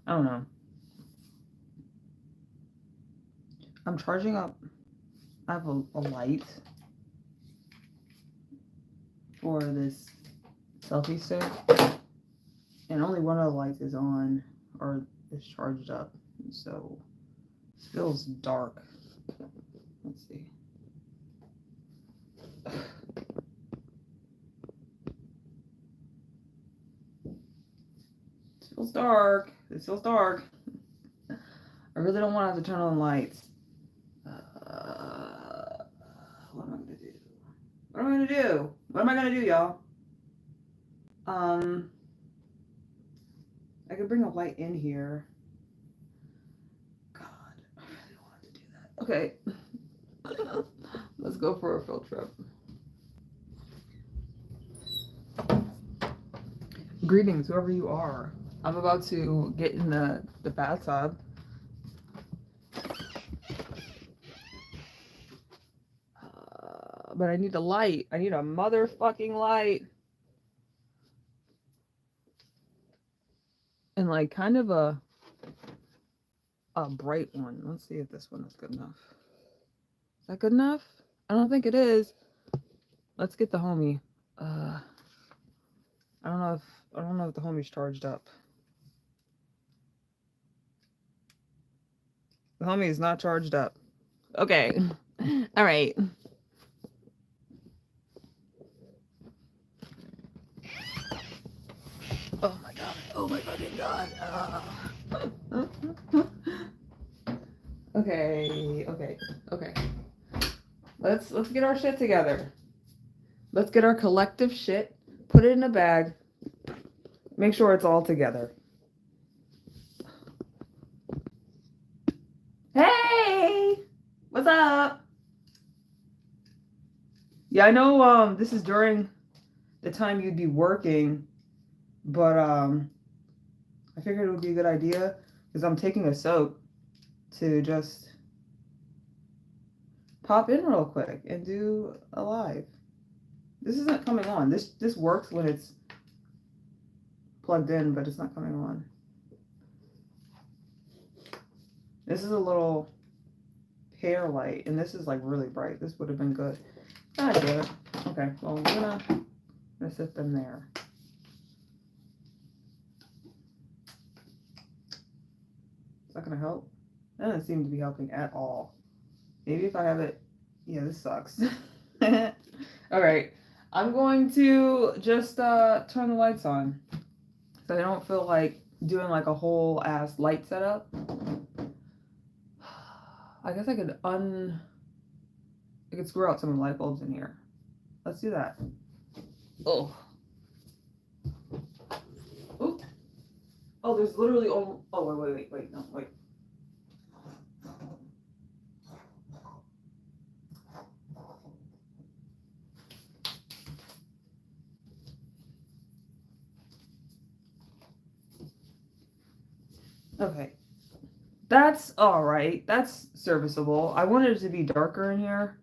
I don't know. I'm charging up. I have a light for this selfie stick, and only one of the lights is on or is charged up. So it feels dark. Let's see. It feels dark. It feels dark. I really don't want to have to turn on lights. What am I gonna do? What am I gonna do? What am I gonna do, y'all? Um, I could bring a light in here. God, I really wanted to do that. Okay, let's go for a field trip. Greetings, whoever you are. I'm about to get in the bathtub. But I need a light. I need a motherfucking light. And like kind of a bright one. Let's see if this one is good enough. Is that good enough? I don't think it is. Let's get the homie. Uh I don't know if the homie's charged up. The homie is not charged up. Okay. All right. Oh my god. Oh my fucking god. Okay. Okay. Okay. Let's get our shit together. Let's get our collective shit. Put it in a bag. Make sure it's all together. Hey! What's up? Yeah, I know this is during the time you'd be working, but I figured it would be a good idea because I'm taking a soak to just pop in real quick and do a live. This isn't coming on. This works when it's plugged in, but it's not coming on. This is a little hair light, and this is like really bright. This would have been good. God damn it. Okay, well, I'm gonna set them there. Is that gonna help? That doesn't seem to be helping at all. Maybe if I have it. Yeah, this sucks. All right, I'm going to just turn the lights on, so I don't feel like doing like a whole ass light setup. I guess I could screw out some of the light bulbs in here. Let's do that. Oh. Oop. Oh, there's literally oh wait, no, wait. Okay. That's alright. That's serviceable. I wanted it to be darker in here,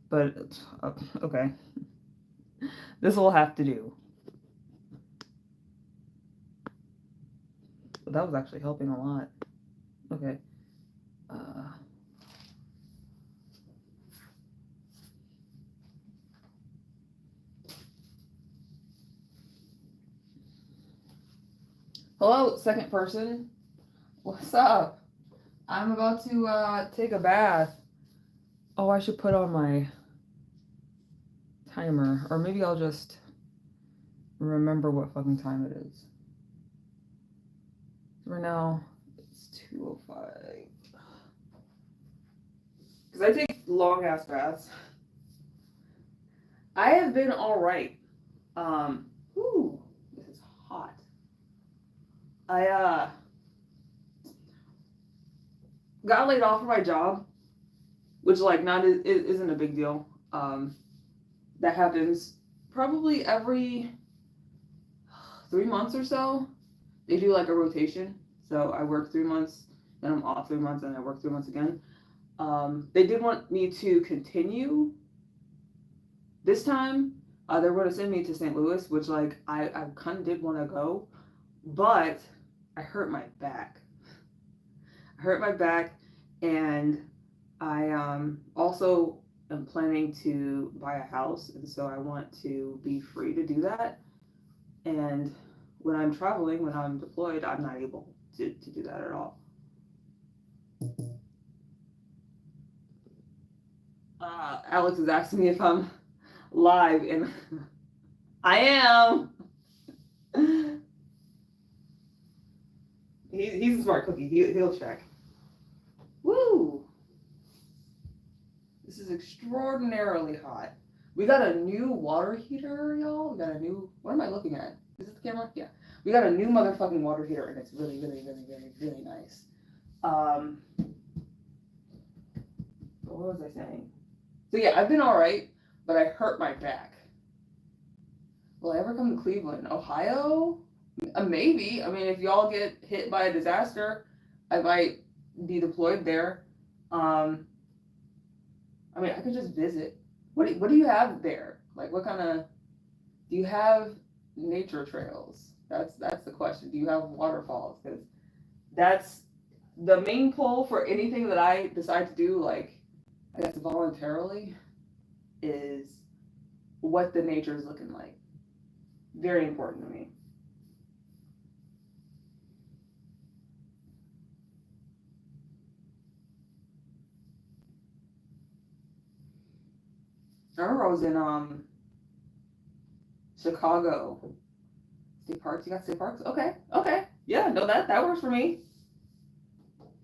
but okay. This will have to do. But that was actually helping a lot. Okay. Hello, second person. What's up? I'm about to take a bath. Oh, I should put on my timer, or maybe I'll just remember what fucking time it is. Right now, it's 2:05. Because I take long ass baths. I have been alright. Ooh, this is hot. I got laid off from my job, which like not isn't a big deal. That happens probably every 3 months or so. They do like a rotation, so I work 3 months, then I'm off 3 months, and I work 3 months again. They did want me to continue this time. They were going to send me to St. Louis, which like I kind of did want to go, but I hurt my back. I hurt my back, and I also am planning to buy a house, and so I want to be free to do that. And when I'm traveling, when I'm deployed, I'm not able to do that at all. Alex is asking me if I'm live, and I am. He's a smart cookie. He'll check. Woo! This is extraordinarily hot. We got a new water heater, y'all. We got a new. What am I looking at? Is it the camera? Yeah. We got a new motherfucking water heater, and it's really, really, really, really, really nice. What was I saying? So yeah, I've been all right, but I hurt my back. Will I ever come to Cleveland, Ohio? Maybe. I mean, if y'all get hit by a disaster, I might be deployed there. I mean, I could just visit. What do you have there? Like, what kind of? Do you have nature trails? That's the question. Do you have waterfalls? Because that's the main pull for anything that I decide to do. Like, I guess voluntarily, is what the nature is looking like. Very important to me. I remember I was in Chicago. State parks. You got state parks? Okay. Yeah, no, that works for me.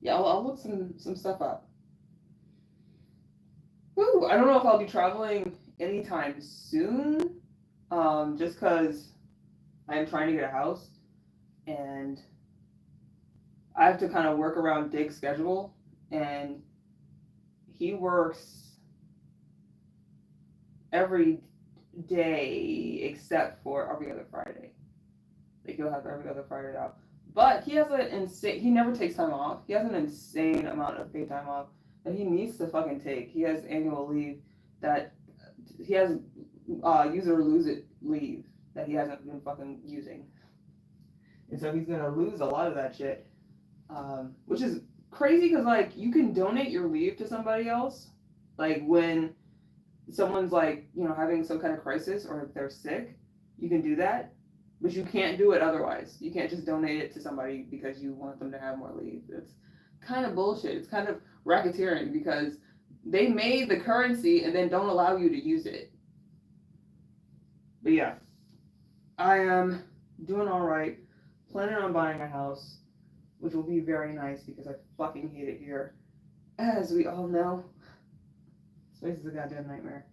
Yeah, I'll look some stuff up. Woo, I don't know if I'll be traveling anytime soon. Just because I'm trying to get a house, and I have to kind of work around Dig's schedule, and he works every day except for every other Friday. Like, he'll have every other Friday out. But he has an insane, he never takes time off. He has an insane amount of paid time off that he needs to fucking take. He has annual leave that he has use it or lose it leave that he hasn't been fucking using. And so he's gonna lose a lot of that shit. Which is crazy because, like, you can donate your leave to somebody else. Like, when someone's, like, you know, having some kind of crisis or if they're sick, you can do that. But you can't do it otherwise. You can't just donate it to somebody because you want them to have more leave. It's kind of bullshit. It's kind of racketeering because they made the currency and then don't allow you to use it. But yeah, I am doing all right. Planning on buying a house, which will be very nice because I fucking hate it here. As we all know, space is a goddamn nightmare.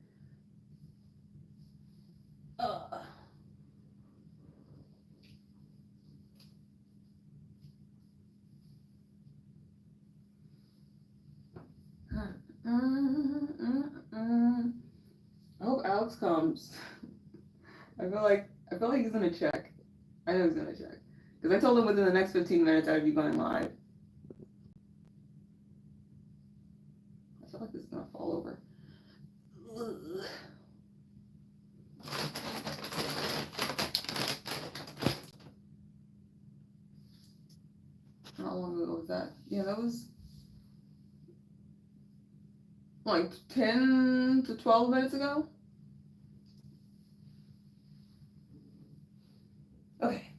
I hope Alex comes. I feel like he's gonna check. I know he's gonna check because I told him within the next 15 minutes I'd be going live. I feel like this is gonna fall over. How long ago was that? Yeah, that was like 10 to 12 minutes ago. Okay.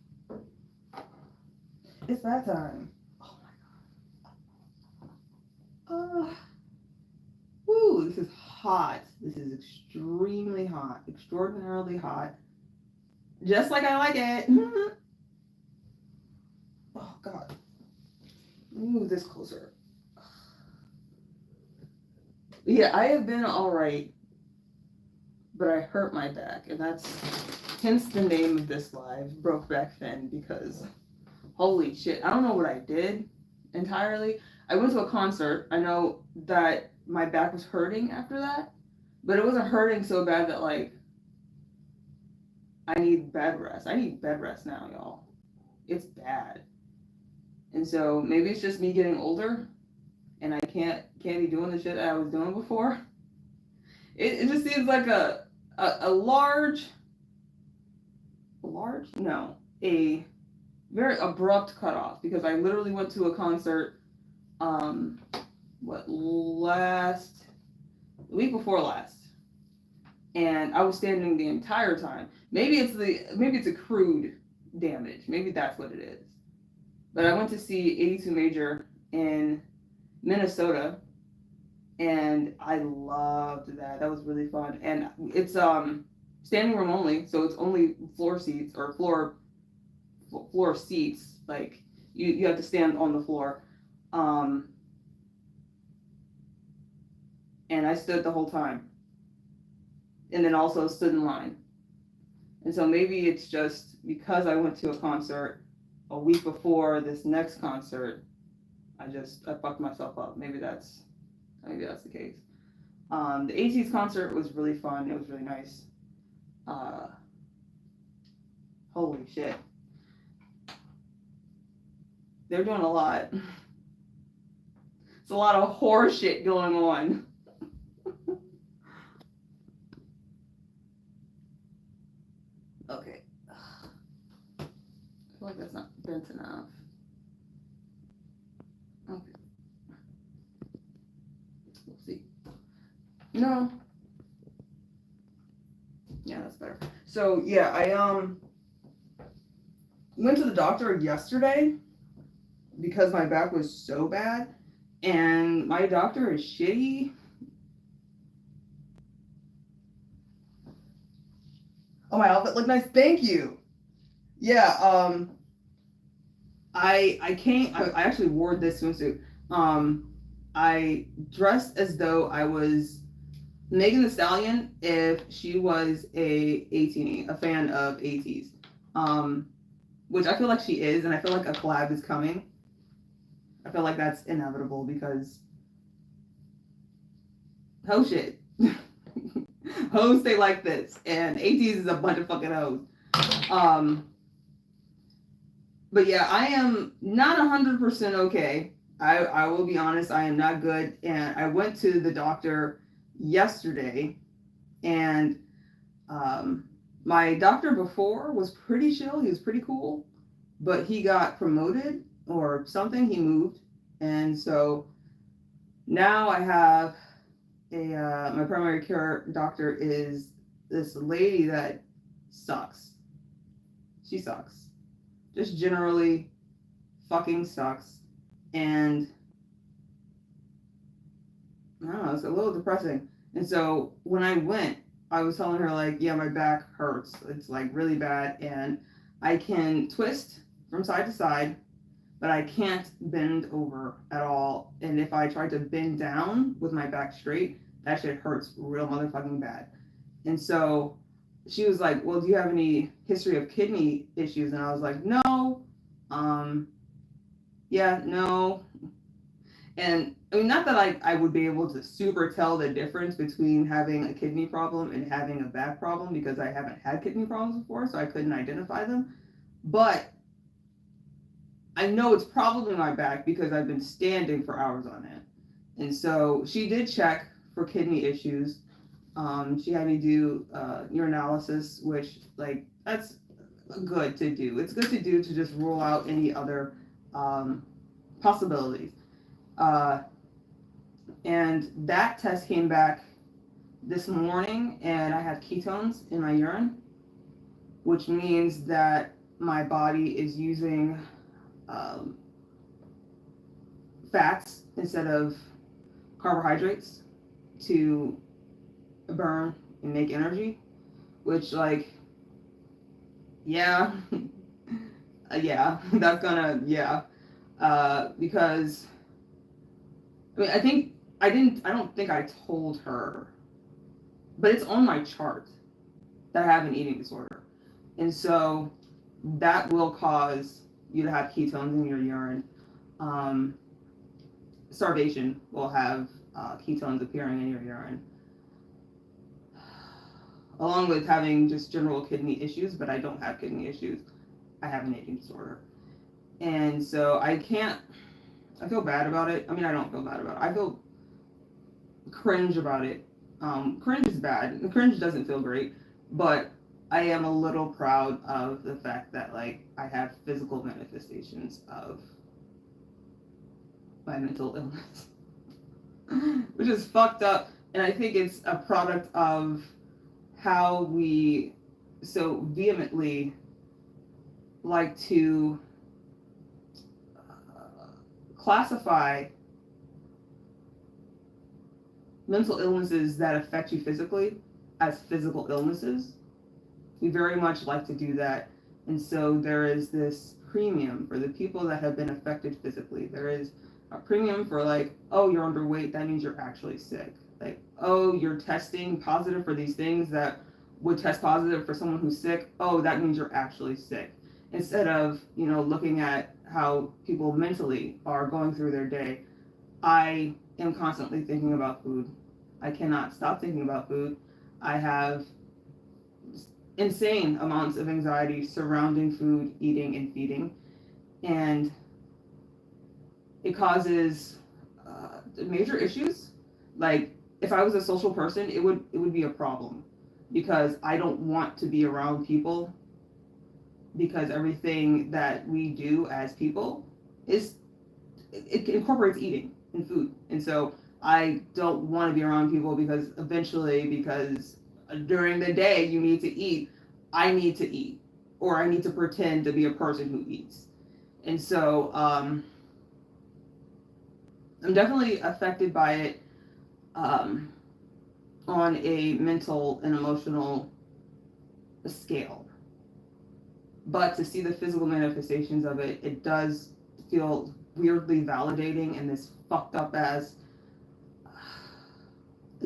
It's that time. Oh my god. Woo, this is hot. This is extremely hot. Extraordinarily hot. Just like I like it. Oh god. Let me move this closer. Yeah, I have been alright, but I hurt my back, and that's hence the name of this live, Brokeback Finn, because holy shit, I don't know what I did entirely. I went to a concert. I know that my back was hurting after that, but it wasn't hurting so bad that, like, I need bed rest. I need bed rest now, y'all. It's bad. And so maybe it's just me getting older and I can't be doing the shit that I was doing before. It just seems like a very abrupt cutoff because I literally went to a concert, the week before last, and I was standing the entire time. Maybe it's accrued damage. Maybe that's what it is. But I went to see 82 Major in Minnesota, and I loved that. That was really fun, and it's standing room only, so it's only floor seats or floor seats. Like you have to stand on the floor, um, and I stood the whole time, and then also stood in line. And so maybe it's just because I went to a concert a week before this next concert, I fucked myself up. Maybe that's the case. The AT's concert was really fun. It was really nice. Uh, Holy shit, they're doing a lot. It's a lot of horror shit going on. Okay. I feel like that's not bent enough. Okay. We'll see. No. Yeah, that's better. So yeah, I went to the doctor yesterday because my back was so bad, and my doctor is shitty. Oh, my outfit looked nice. Thank you. Yeah. I actually wore this swimsuit. I dressed as though I was Megan Thee Stallion if she was a fan of ATs. Which I feel like she is, and I feel like a collab is coming. I feel like that's inevitable because ho shit. Hoes stay like this, and ATs is a bunch of fucking hoes. But yeah, I am not 100% okay. I will be honest, I am not good. And I went to the doctor yesterday, and my doctor before was pretty chill. He was pretty cool, but he got promoted or something. He moved, and so now I have my primary care doctor is this lady that sucks. She sucks. Just generally fucking sucks. And I don't know, it's a little depressing. And so when I went, I was telling her, like, yeah, my back hurts. It's like really bad. And I can twist from side to side, but I can't bend over at all. And if I try to bend down with my back straight, that shit hurts real motherfucking bad. And so she was like, well, do you have any history of kidney issues? And I was like, no. Yeah, no. And I mean, not that I would be able to super tell the difference between having a kidney problem and having a back problem because I haven't had kidney problems before, so I couldn't identify them. But I know it's probably my back because I've been standing for hours on it. And so she did check for kidney issues. She had me do urinalysis, which, like, that's good to do. It's good to do to just rule out any other possibilities. And that test came back this morning, and I have ketones in my urine, which means that my body is using fats instead of carbohydrates to burn and make energy, which, like, yeah, yeah, that's gonna, yeah, because I mean, I don't think I told her, but it's on my chart that I have an eating disorder. And so that will cause you to have ketones in your urine. Starvation will have ketones appearing in your urine, along with having just general kidney issues, but I don't have kidney issues. I have an eating disorder. And so I feel bad about it. I mean, I don't feel bad about it. I feel cringe about it. Cringe is bad. Cringe doesn't feel great, but I am a little proud of the fact that like I have physical manifestations of my mental illness, which is fucked up. And I think it's a product of how we so vehemently like to classify mental illnesses that affect you physically as physical illnesses. We very much like to do that. And so there is this premium for the people that have been affected physically. There is a premium for like, oh, you're underweight, that means you're actually sick. Like, oh, you're testing positive for these things that would test positive for someone who's sick. Oh, that means you're actually sick. Instead of, looking at how people mentally are going through their day, I am constantly thinking about food. I cannot stop thinking about food. I have insane amounts of anxiety surrounding food, eating, and feeding. And it causes major issues. Like, if I was a social person, it would be a problem because I don't want to be around people because everything that we do as people it incorporates eating and food. And so I don't want to be around people because during the day you need to eat, I need to eat, or I need to pretend to be a person who eats. And so I'm definitely affected by it on a mental and emotional scale. But to see the physical manifestations of it, it does feel weirdly validating in this fucked up as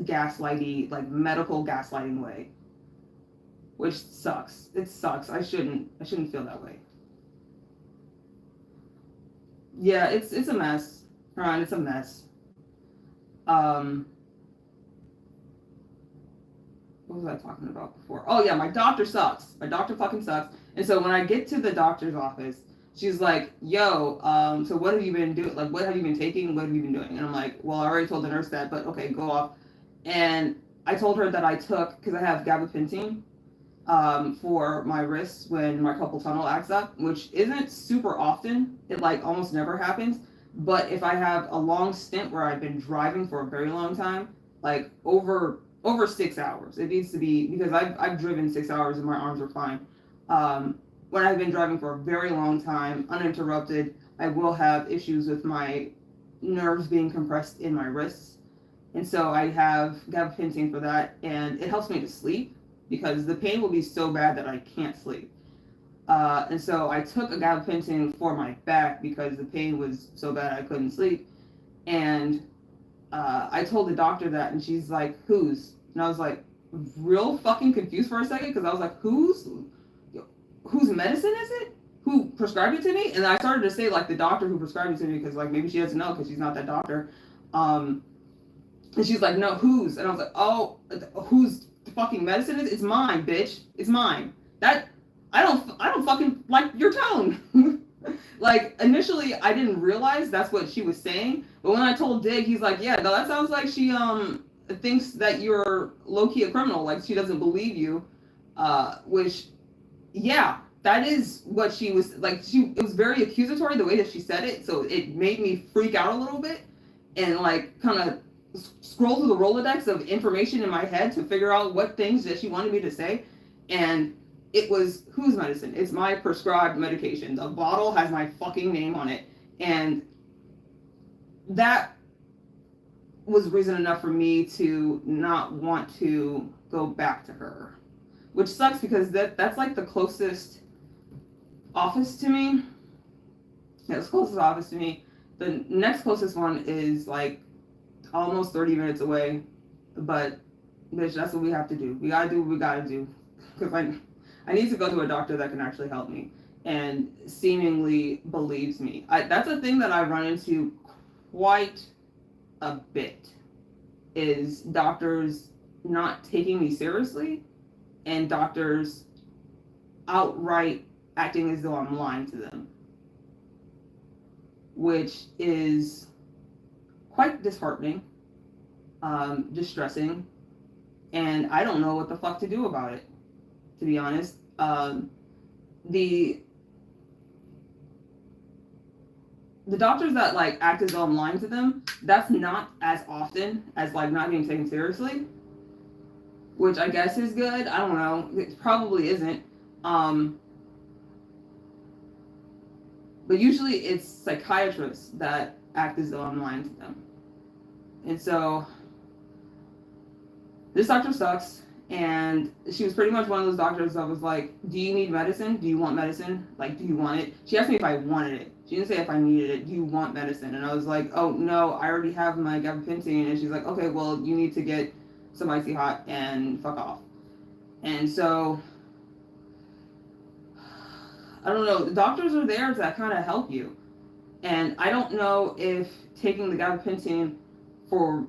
gaslighty, like medical gaslighting way, which sucks. It sucks. I shouldn't feel that way. Yeah, it's a mess. Alright, it's a mess. What was I talking about before? Oh yeah, my doctor sucks. My doctor fucking sucks. And so when I get to the doctor's office, she's like, yo, so what have you been doing? Like, what have you been taking? What have you been doing? And I'm like, well, I already told the nurse that, but okay, go off. And I told her that I took, because I have gabapentin for my wrists when my carpal tunnel acts up, which isn't super often. It like almost never happens. But if I have a long stint where I've been driving for a very long time, like over 6 hours, it needs to be, because I've driven 6 hours and my arms are fine. When I've been driving for a very long time, uninterrupted, I will have issues with my nerves being compressed in my wrists. And so I have gabapentin for that, and it helps me to sleep because the pain will be so bad that I can't sleep. And so I took a gabapentin for my back because the pain was so bad I couldn't sleep. And I told the doctor that, and she's like, whose? And I was like, real fucking confused for a second because I was like, whose medicine is it? Who prescribed it to me? And I started to say like the doctor who prescribed it to me because like maybe she doesn't know because she's not that doctor. And she's like, no, whose? And I was like, oh, whose fucking medicine is? It's mine, bitch. It's mine. That I don't fucking like your tone. Like initially I didn't realize that's what she was saying, but when I told Dig, he's like, yeah, no, that sounds like she thinks that you're low-key a criminal, like she doesn't believe you. Which yeah, that is what she was like. It was very accusatory the way that she said it, so it made me freak out a little bit and like kind of scroll through the Rolodex of information in my head to figure out what things that she wanted me to say. And it was whose medicine? It's my prescribed medication. The bottle has my fucking name on it. And that was reason enough for me to not want to go back to her. Which sucks because that's like the closest office to me. Yeah, it's the closest office to me. The next closest one is like almost 30 minutes away. But bitch, that's what we have to do. We gotta do what we gotta do. Because I need to go to a doctor that can actually help me and seemingly believes me. That's a thing that I run into quite a bit, is doctors not taking me seriously and doctors outright acting as though I'm lying to them, which is quite disheartening, distressing, and I don't know what the fuck to do about it. to be honest. The the doctors that like act as though I'm lying to them, that's not as often as like not being taken seriously, which I guess is good. I don't know. It probably isn't. Um, but usually it's psychiatrists that act as though I'm lying to them. And so this doctor sucks. And she was pretty much one of those doctors that was like, do you need medicine? Do you want medicine? Like, do you want it? She asked me if I wanted it. She didn't say if I needed it. Do you want medicine? And I was like, oh, no, I already have my gabapentin. And she's like, okay, well, you need to get some icy hot and fuck off. And so, I don't know. The doctors are there to kind of help you. And I don't know if taking the gabapentin for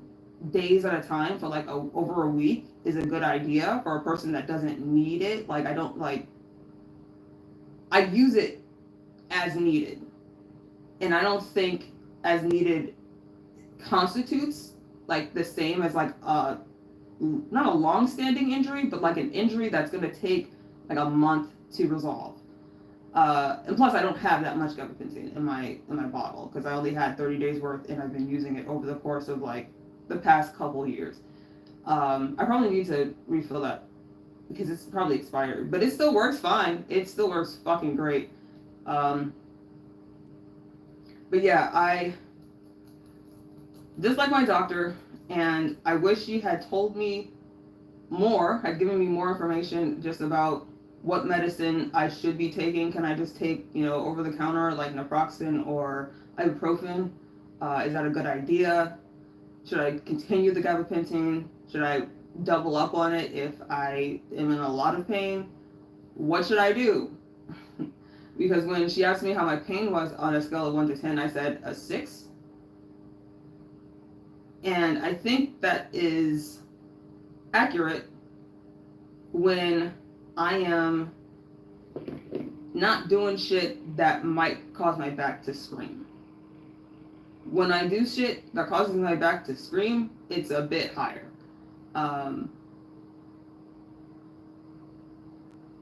days at a time for like over a week is a good idea for a person that doesn't need it. Like, I don't like, I use it as needed. And I don't think as needed constitutes like the same as like not a long-standing injury, but like an injury that's going to take like a month to resolve. And plus, I don't have that much gabapentin in my bottle because I only had 30 days worth, and I've been using it over the course of like the past couple years. I probably need to refill that because it's probably expired, but it still works fine. It still works fucking great. But yeah, I just like my doctor, and I wish she had told me more, had given me more information just about what medicine I should be taking. Can I just take, over the counter like naproxen or ibuprofen? Is that a good idea? Should I continue the gabapentin? Should I double up on it if I am in a lot of pain? What should I do? Because when she asked me how my pain was on a scale of 1 to 10, I said a 6. And I think that is accurate when I am not doing shit that might cause my back to scream. When I do shit that causes my back to scream, it's a bit higher.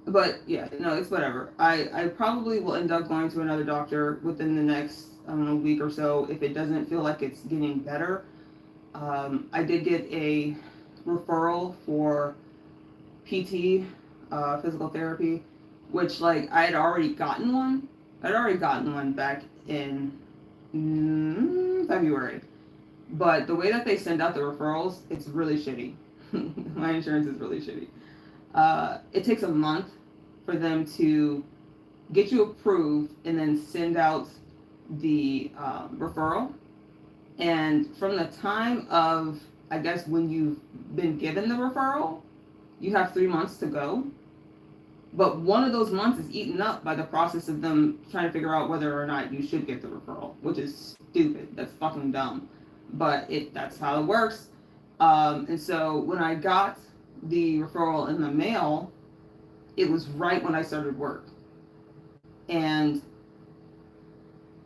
But yeah, no, it's whatever. I probably will end up going to another doctor within the next, I don't know, week or so if it doesn't feel like it's getting better. I did get a referral for PT, physical therapy, which like I had already gotten one. I'd already gotten one back in February. But the way that they send out the referrals, it's really shitty. My insurance is really shitty. It takes a month for them to get you approved and then send out the referral. And from the time of, I guess, when you've been given the referral, you have 3 months to go. But one of those months is eaten up by the process of them trying to figure out whether or not you should get the referral, which is stupid. That's fucking dumb. But that's how it works. And so when I got the referral in the mail, it was right when I started work. And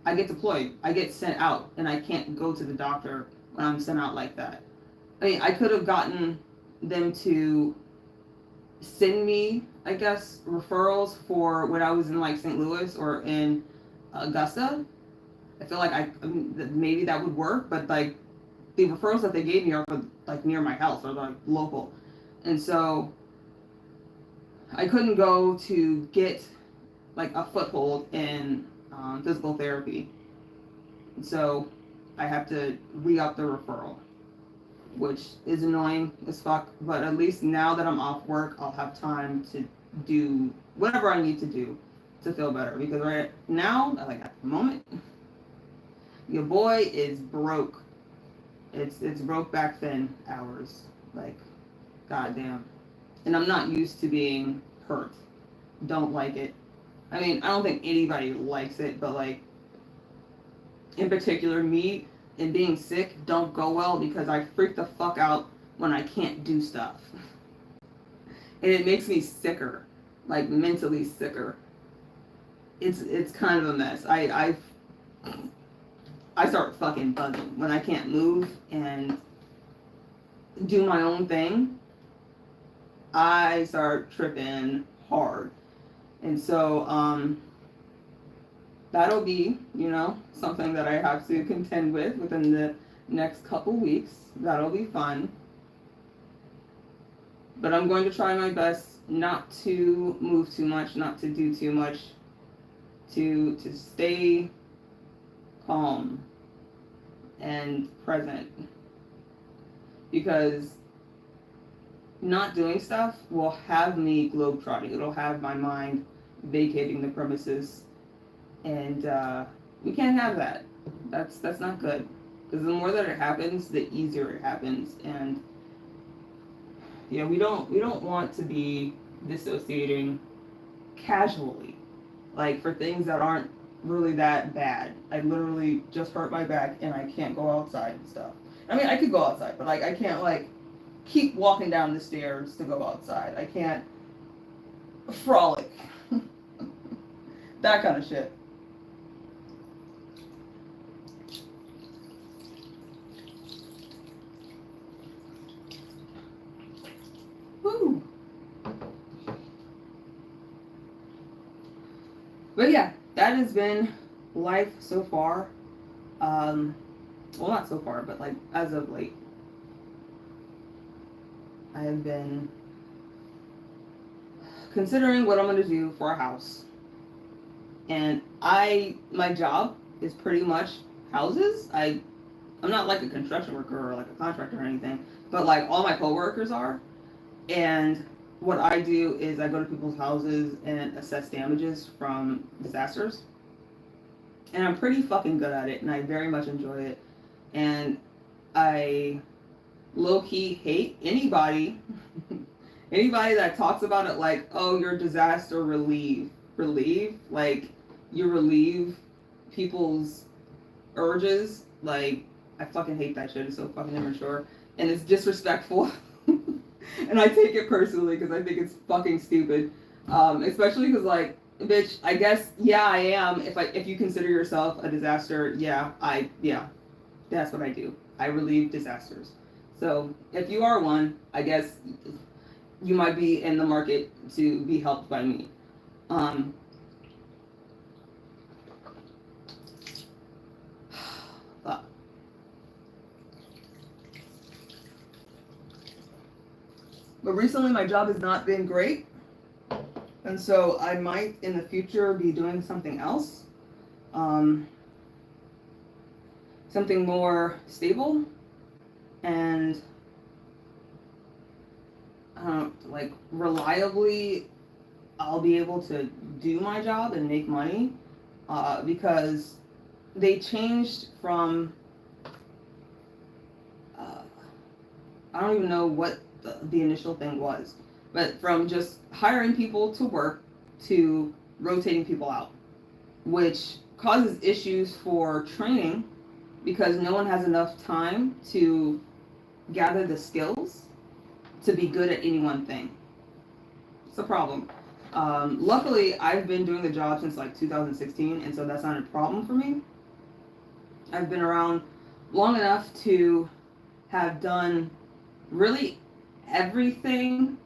I get deployed. I get sent out, and I can't go to the doctor when I'm sent out like that. I mean, I could have gotten them to send me, I guess, referrals for when I was in like St. Louis or in Augusta. I feel like maybe that would work, but like the referrals that they gave me are for like near my house or like local. And so I couldn't go to get like a foothold in physical therapy. And so I have to re-up the referral, which is annoying as fuck. But at least now that I'm off work, I'll have time to do whatever I need to do to feel better. Because right now, like at the moment, your boy is broke. It's Brokeback thin hours. Like, goddamn. And I'm not used to being hurt. Don't like it. I mean, I don't think anybody likes it, but like, in particular, me and being sick don't go well because I freak the fuck out when I can't do stuff. And it makes me sicker, like mentally sicker. It's kind of a mess. I start fucking bugging when I can't move and do my own thing. I start tripping hard. And so that'll be, something that I have to contend with within the next couple weeks. That'll be fun. But I'm going to try my best not to move too much, not to do too much, to stay calm and present. Because not doing stuff will have me globetrotting. It'll have my mind vacating the premises. And we can't have that. That's not good. Because the more that it happens, the easier it happens. And we don't want to be dissociating casually, like for things that aren't really that bad. I literally just hurt my back and I can't go outside and stuff. I mean, I could go outside, but like I can't like keep walking down the stairs to go outside. I can't frolic. That kind of shit. Woo. But yeah, that has been life so far. Well, not so far, but like as of late. I have been considering what I'm going to do for a house. And my job is pretty much houses. I'm not like a construction worker or like a contractor or anything, but like all my coworkers are. And what I do is I go to people's houses and assess damages from disasters. And I'm pretty fucking good at it, and I very much enjoy it. And I low-key hate anybody that talks about it like, oh, you're disaster relief, like you relieve people's urges. Like, I fucking hate that shit. It's so fucking immature, and it's disrespectful. And I take it personally because I think it's fucking stupid. Especially because, like, bitch, I guess, yeah, I am. If you consider yourself a disaster, yeah, that's what I do. I relieve disasters. So if you are one, I guess you might be in the market to be helped by me. But recently my job has not been great. And so I might in the future be doing something else. Something more stable and like reliably I'll be able to do my job and make money because they changed from I don't even know what the initial thing was, but from just hiring people to work to rotating people out, which causes issues for training because no one has enough time to gather the skills to be good at any one thing. It's a problem. Luckily, I've been doing the job since like 2016, and so that's not a problem for me. I've been around long enough to have done really everything.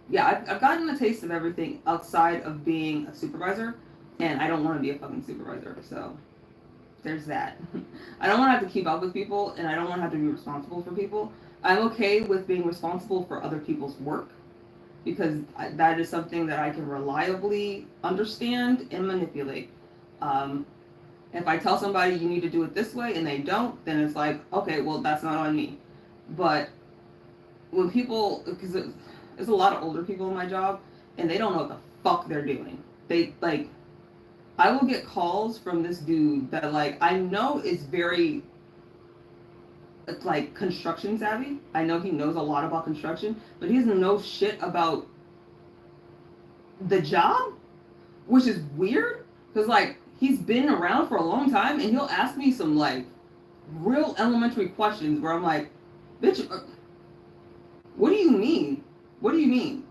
Yeah, I've gotten a taste of everything outside of being a supervisor, and I don't want to be a fucking supervisor, so there's that. I don't want to have to keep up with people, and I don't want to have to be responsible for people. I'm okay with being responsible for other people's work, because that is something that I can reliably understand and manipulate. If I tell somebody you need to do it this way and they don't, then it's like, okay, well, that's not on me. But when people, because there's a lot of older people in my job, and they don't know what the fuck they're doing. They, like, I will get calls from this dude that, like, I know is very, like, construction savvy. I know he knows a lot about construction, but he doesn't know shit about the job, which is weird, because, like, he's been around for a long time, and he'll ask me some, like, real elementary questions where I'm like, bitch, what do you mean? What do you mean?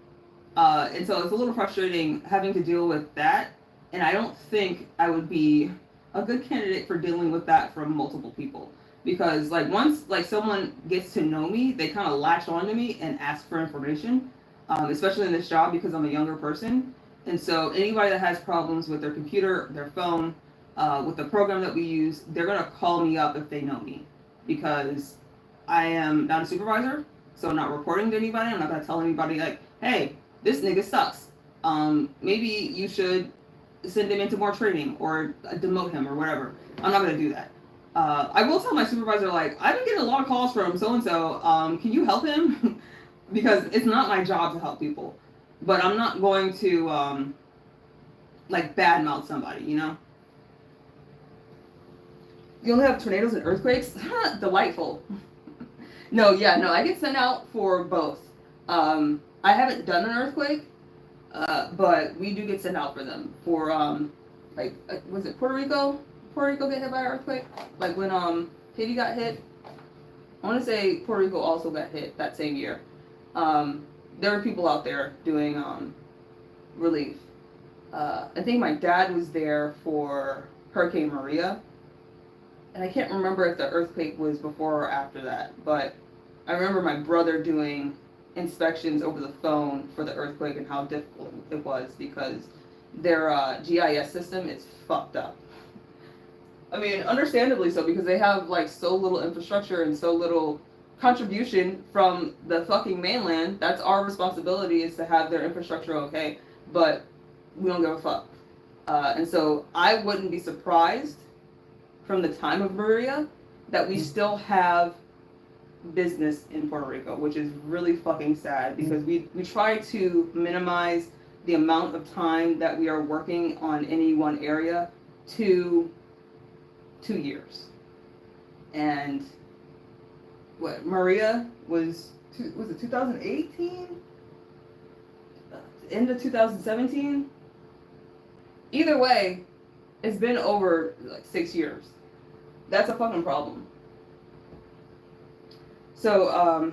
And so it's a little frustrating having to deal with that, and I don't think I would be a good candidate for dealing with that from multiple people. Because, like, once, like, someone gets to know me, they kind of latch on to me and ask for information. especially in this job because I'm a younger person. And so anybody that has problems with their computer, their phone, with the program that we use, they're going to call me up if they know me because I am not a supervisor. So I'm not reporting to anybody. I'm not going to tell anybody like, hey, this nigga sucks. Maybe you should send him into more training or demote him or whatever. I'm not going to do that. I will tell my supervisor, like, I've been getting a lot of calls from so-and-so. Can you help him? Because it's not my job to help people. But I'm not going to, like, badmouth somebody, you know? You only have tornadoes and earthquakes? Delightful. No, I get sent out for both. I haven't done an earthquake, but we do get sent out for them. For, was it Puerto Rico? Puerto Rico get hit by an earthquake? Like when Haiti got hit? I want to say Puerto Rico also got hit that same year. There were people out there doing relief. I think my dad was there for Hurricane Maria. And I can't remember if the earthquake was before or after that, but I remember my brother doing inspections over the phone for the earthquake and how difficult it was because their GIS system is fucked up. I mean, understandably so, because they have like so little infrastructure and so little contribution from the fucking mainland. That's our responsibility, is to have their infrastructure okay, but we don't give a fuck. And so I wouldn't be surprised from the time of Maria that we still have business in Puerto Rico, which is really fucking sad because we try to minimize the amount of time that we are working on any one area to 2 years. And what Maria was it 2018? End of 2017? Either way, it's been over like 6 years. That's a fucking problem. So,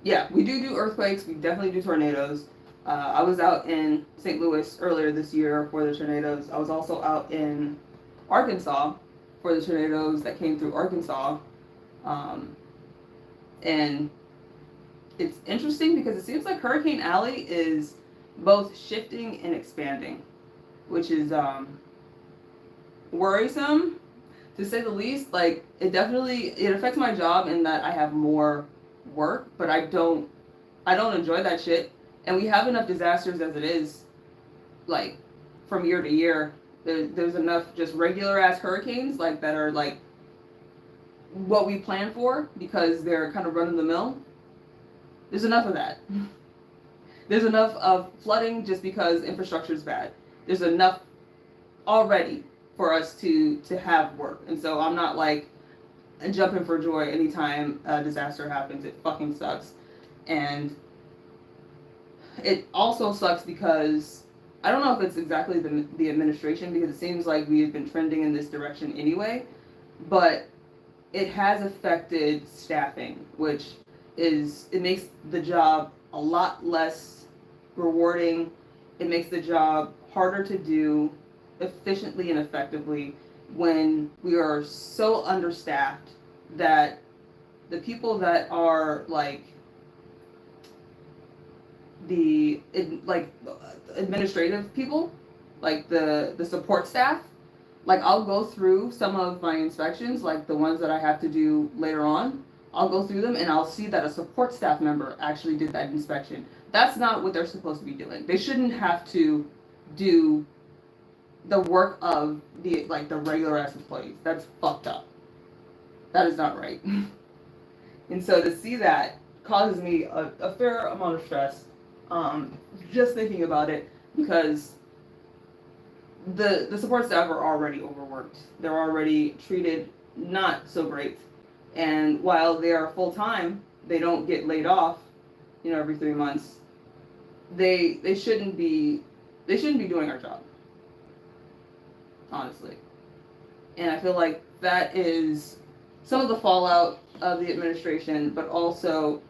yeah, we do earthquakes. We definitely do tornadoes. I was out in St. Louis earlier this year for the tornadoes. I was also out in Arkansas for the tornadoes that came through Arkansas. And it's interesting because it seems like Hurricane Alley is both shifting and expanding, which is worrisome, to say the least. Like, it affects my job in that I have more work, but I don't enjoy that shit. And we have enough disasters as it is, like, from year to year. There's enough just regular ass hurricanes, like, that are like what we plan for because they're kind of run of the mill. There's enough of that. There's enough of flooding just because infrastructure is bad. There's enough already for us to have work. And so I'm not like jumping for joy anytime a disaster happens. It fucking sucks. And it also sucks because I don't know if it's exactly the administration, because it seems like we have been trending in this direction anyway, but it has affected staffing, which it makes the job a lot less rewarding. It makes the job harder to do efficiently and effectively when we are so understaffed that the people that are like the administrative people, like the support staff, like I'll go through some of my inspections, like the ones that I have to do later on. I'll go through them and I'll see that a support staff member actually did that inspection. That's not what they're supposed to be doing. They shouldn't have to do the work of the regular ass employees. That's fucked up. That is not right. And so to see that causes me a fair amount of stress, just thinking about it, because the support staff are already overworked. They're already treated not so great. And while they are full time, they don't get laid off, every 3 months. They shouldn't be doing our job, honestly. And I feel like that is some of the fallout of the administration, but also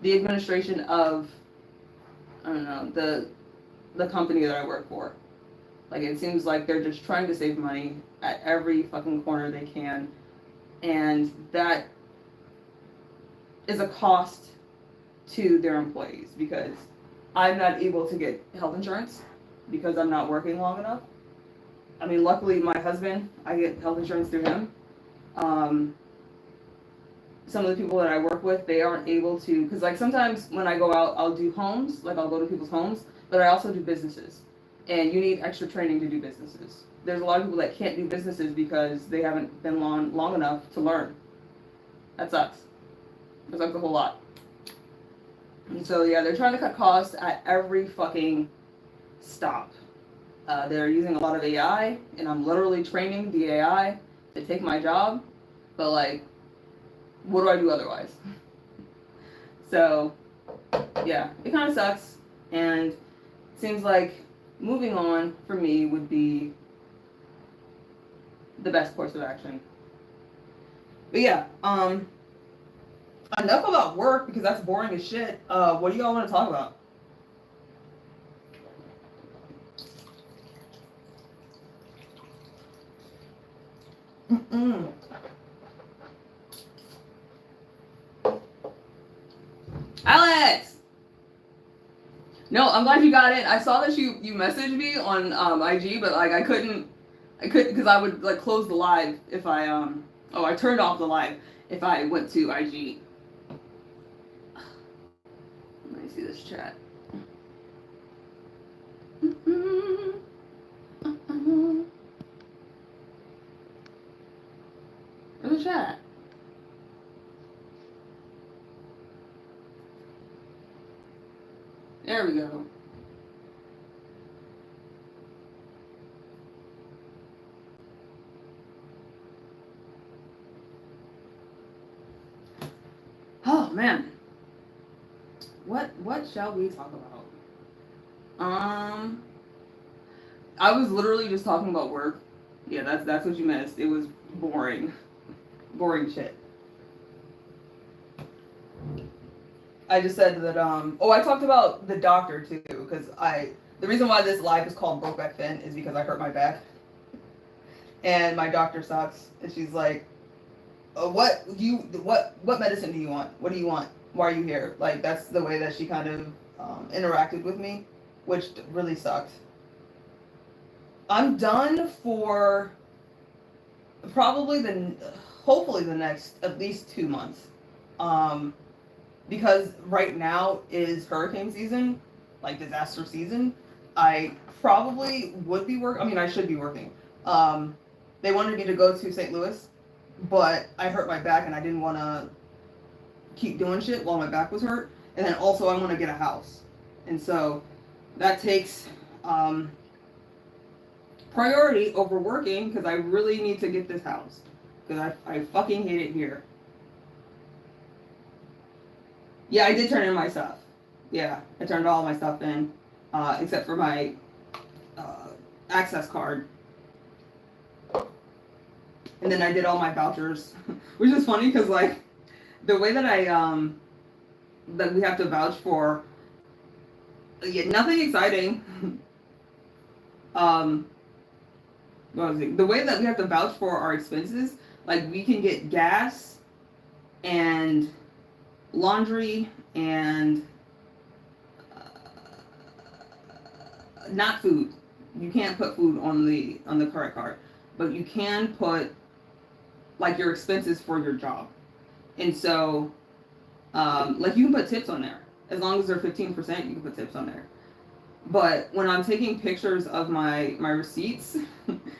the administration of, I don't know, the company that I work for. Like, it seems like they're just trying to save money at every fucking corner they can. And that is a cost to their employees because I'm not able to get health insurance because I'm not working long enough. I mean, luckily my husband, I get health insurance through him. Some of the people that I work with, they aren't able to, because like sometimes when I go out, I'll do homes, like I'll go to people's homes, but I also do businesses. And you need extra training to do businesses. There's a lot of people that can't do businesses because they haven't been long enough to learn. That sucks. That sucks a whole lot. And so yeah, they're trying to cut costs at every fucking stop. They're using a lot of AI, and I'm literally training the AI to take my job, but like, what do I do otherwise? So, yeah, it kind of sucks, and it seems like moving on for me would be the best course of action. But yeah, enough about work because that's boring as shit. What do y'all want to talk about? Mm-mm. Alex! No, I'm glad you got it. I saw that you messaged me on IG, but like I couldn't because I would like close the live if I I turned off the live if I went to IG. Let me see this chat. Where's the chat? There we go. Oh man. What shall we talk about? I was literally just talking about work. Yeah, that's what you missed. It was boring. Boring shit. I just said that I talked about the doctor too, because the reason why this live is called Brokeback Fin is because I hurt my back. And my doctor sucks. And she's like, what medicine do you want? What do you want? Why are you here? Like that's the way that she kind of interacted with me, which really sucked. I'm done for hopefully the next at least 2 months. Because right now is hurricane season, like disaster season. I probably would be working. I mean, I should be working. They wanted me to go to St. Louis, but I hurt my back and I didn't want to keep doing shit while my back was hurt. And then also I want to get a house. And so that takes priority over working because I really need to get this house. Because I fucking hate it here. Yeah, I did turn in my stuff. Yeah, I turned all my stuff in, except for my access card. And then I did all my vouchers, which is funny because like the way that that we have to vouch for, nothing exciting. What was it? The way that we have to vouch for our expenses, like we can get gas and laundry and not food. You can't put food on the credit card, but you can put like your expenses for your job. And so like you can put tips on there as long as they're 15%. You can put tips on there. But when I'm taking pictures of my receipts,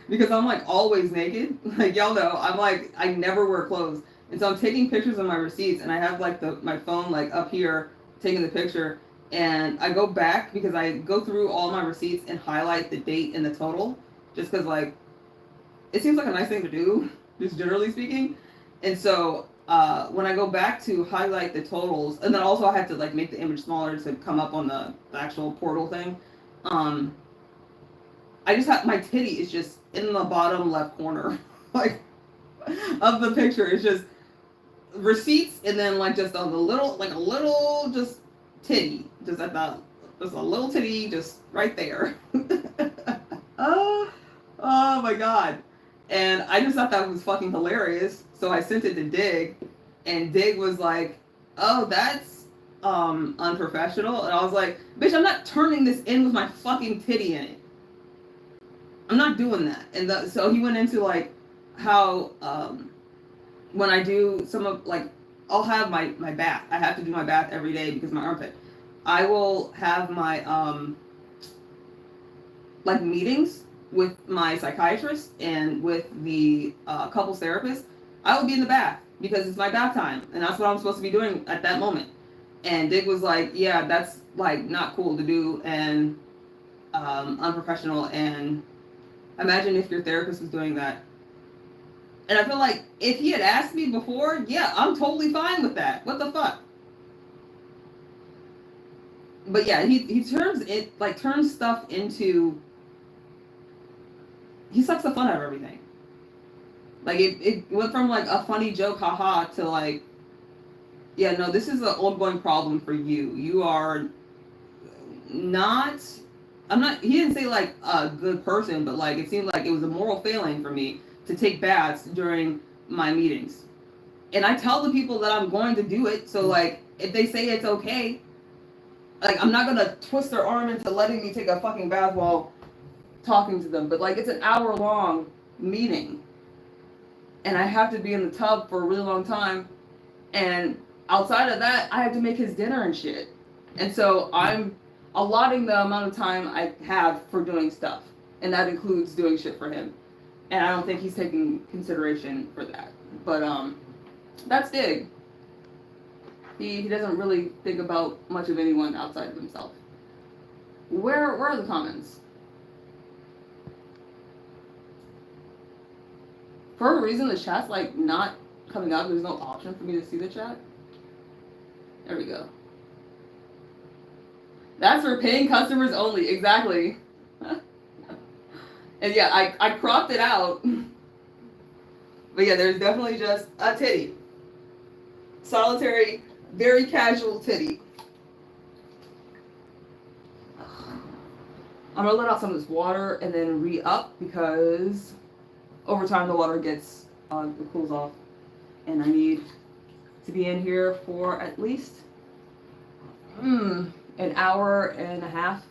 because I'm like always naked, like y'all know, I'm like I never wear clothes. And so I'm taking pictures of my receipts and I have like my phone like up here taking the picture, and I go back because I go through all my receipts and highlight the date and the total just because like it seems like a nice thing to do, just generally speaking. And so when I go back to highlight the totals, and then also I have to like make the image smaller to come up on the actual portal thing. I just have my titty is just in the bottom left corner like of the picture. It's just receipts and then like just on the little just titty, just at the just a little titty just right there. Oh my god. And I just thought that was fucking hilarious. So I sent it to Dig, and Dig was like, "Oh, that's unprofessional. And I was like, bitch, I'm not turning this in with my fucking titty in it. I'm not doing that. And so he went into like how when I do some of like I'll have my bath. I have to do my bath every day because of my armpit. I will have my like meetings with my psychiatrist and with the couples therapist. I will be in the bath because it's my bath time and that's what I'm supposed to be doing at that moment. And Dig was like, yeah, that's like not cool to do and unprofessional. And imagine if your therapist was doing that. And I feel like if he had asked me before, yeah, I'm totally fine with that. What the fuck? But yeah, he turns it like turns stuff into he sucks the fun out of everything. Like it went from like a funny joke, haha, to like, yeah, no, this is an ongoing problem for you. You are not. I'm not. He didn't say like a good person, but like it seemed like it was a moral failing for me to take baths during my meetings. And I tell the people that I'm going to do it. So like, if they say it's okay, like I'm not gonna twist their arm into letting me take a fucking bath while talking to them. But like, it's an hour long meeting, and I have to be in the tub for a really long time. And outside of that, I have to make his dinner and shit. And so I'm allotting the amount of time I have for doing stuff, and that includes doing shit for him. And I don't think he's taking consideration for that. But that's Dig. He doesn't really think about much of anyone outside of himself. Where are the comments? For a reason, the chat's like not coming up. There's no option for me to see the chat. There we go. That's for paying customers only. Exactly. And yeah, I cropped it out. But yeah, there's definitely just a titty. Solitary, very casual titty. I'm gonna let out some of this water and then re-up because over time the water gets it cools off, and I need to be in here for at least an hour and a half.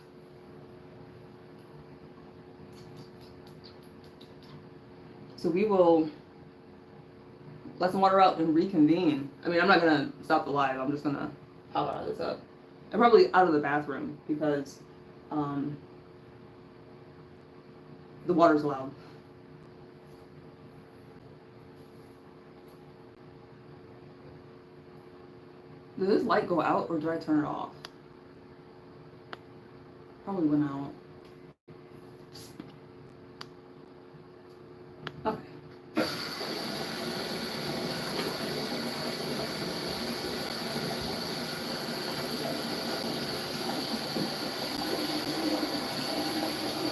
So we will let some water out and reconvene. I mean, I'm not gonna stop the live. I'm just gonna pop out of this up. I'm probably out of the bathroom because the water's loud. Did this light go out or did I turn it off? Probably went out. Okay.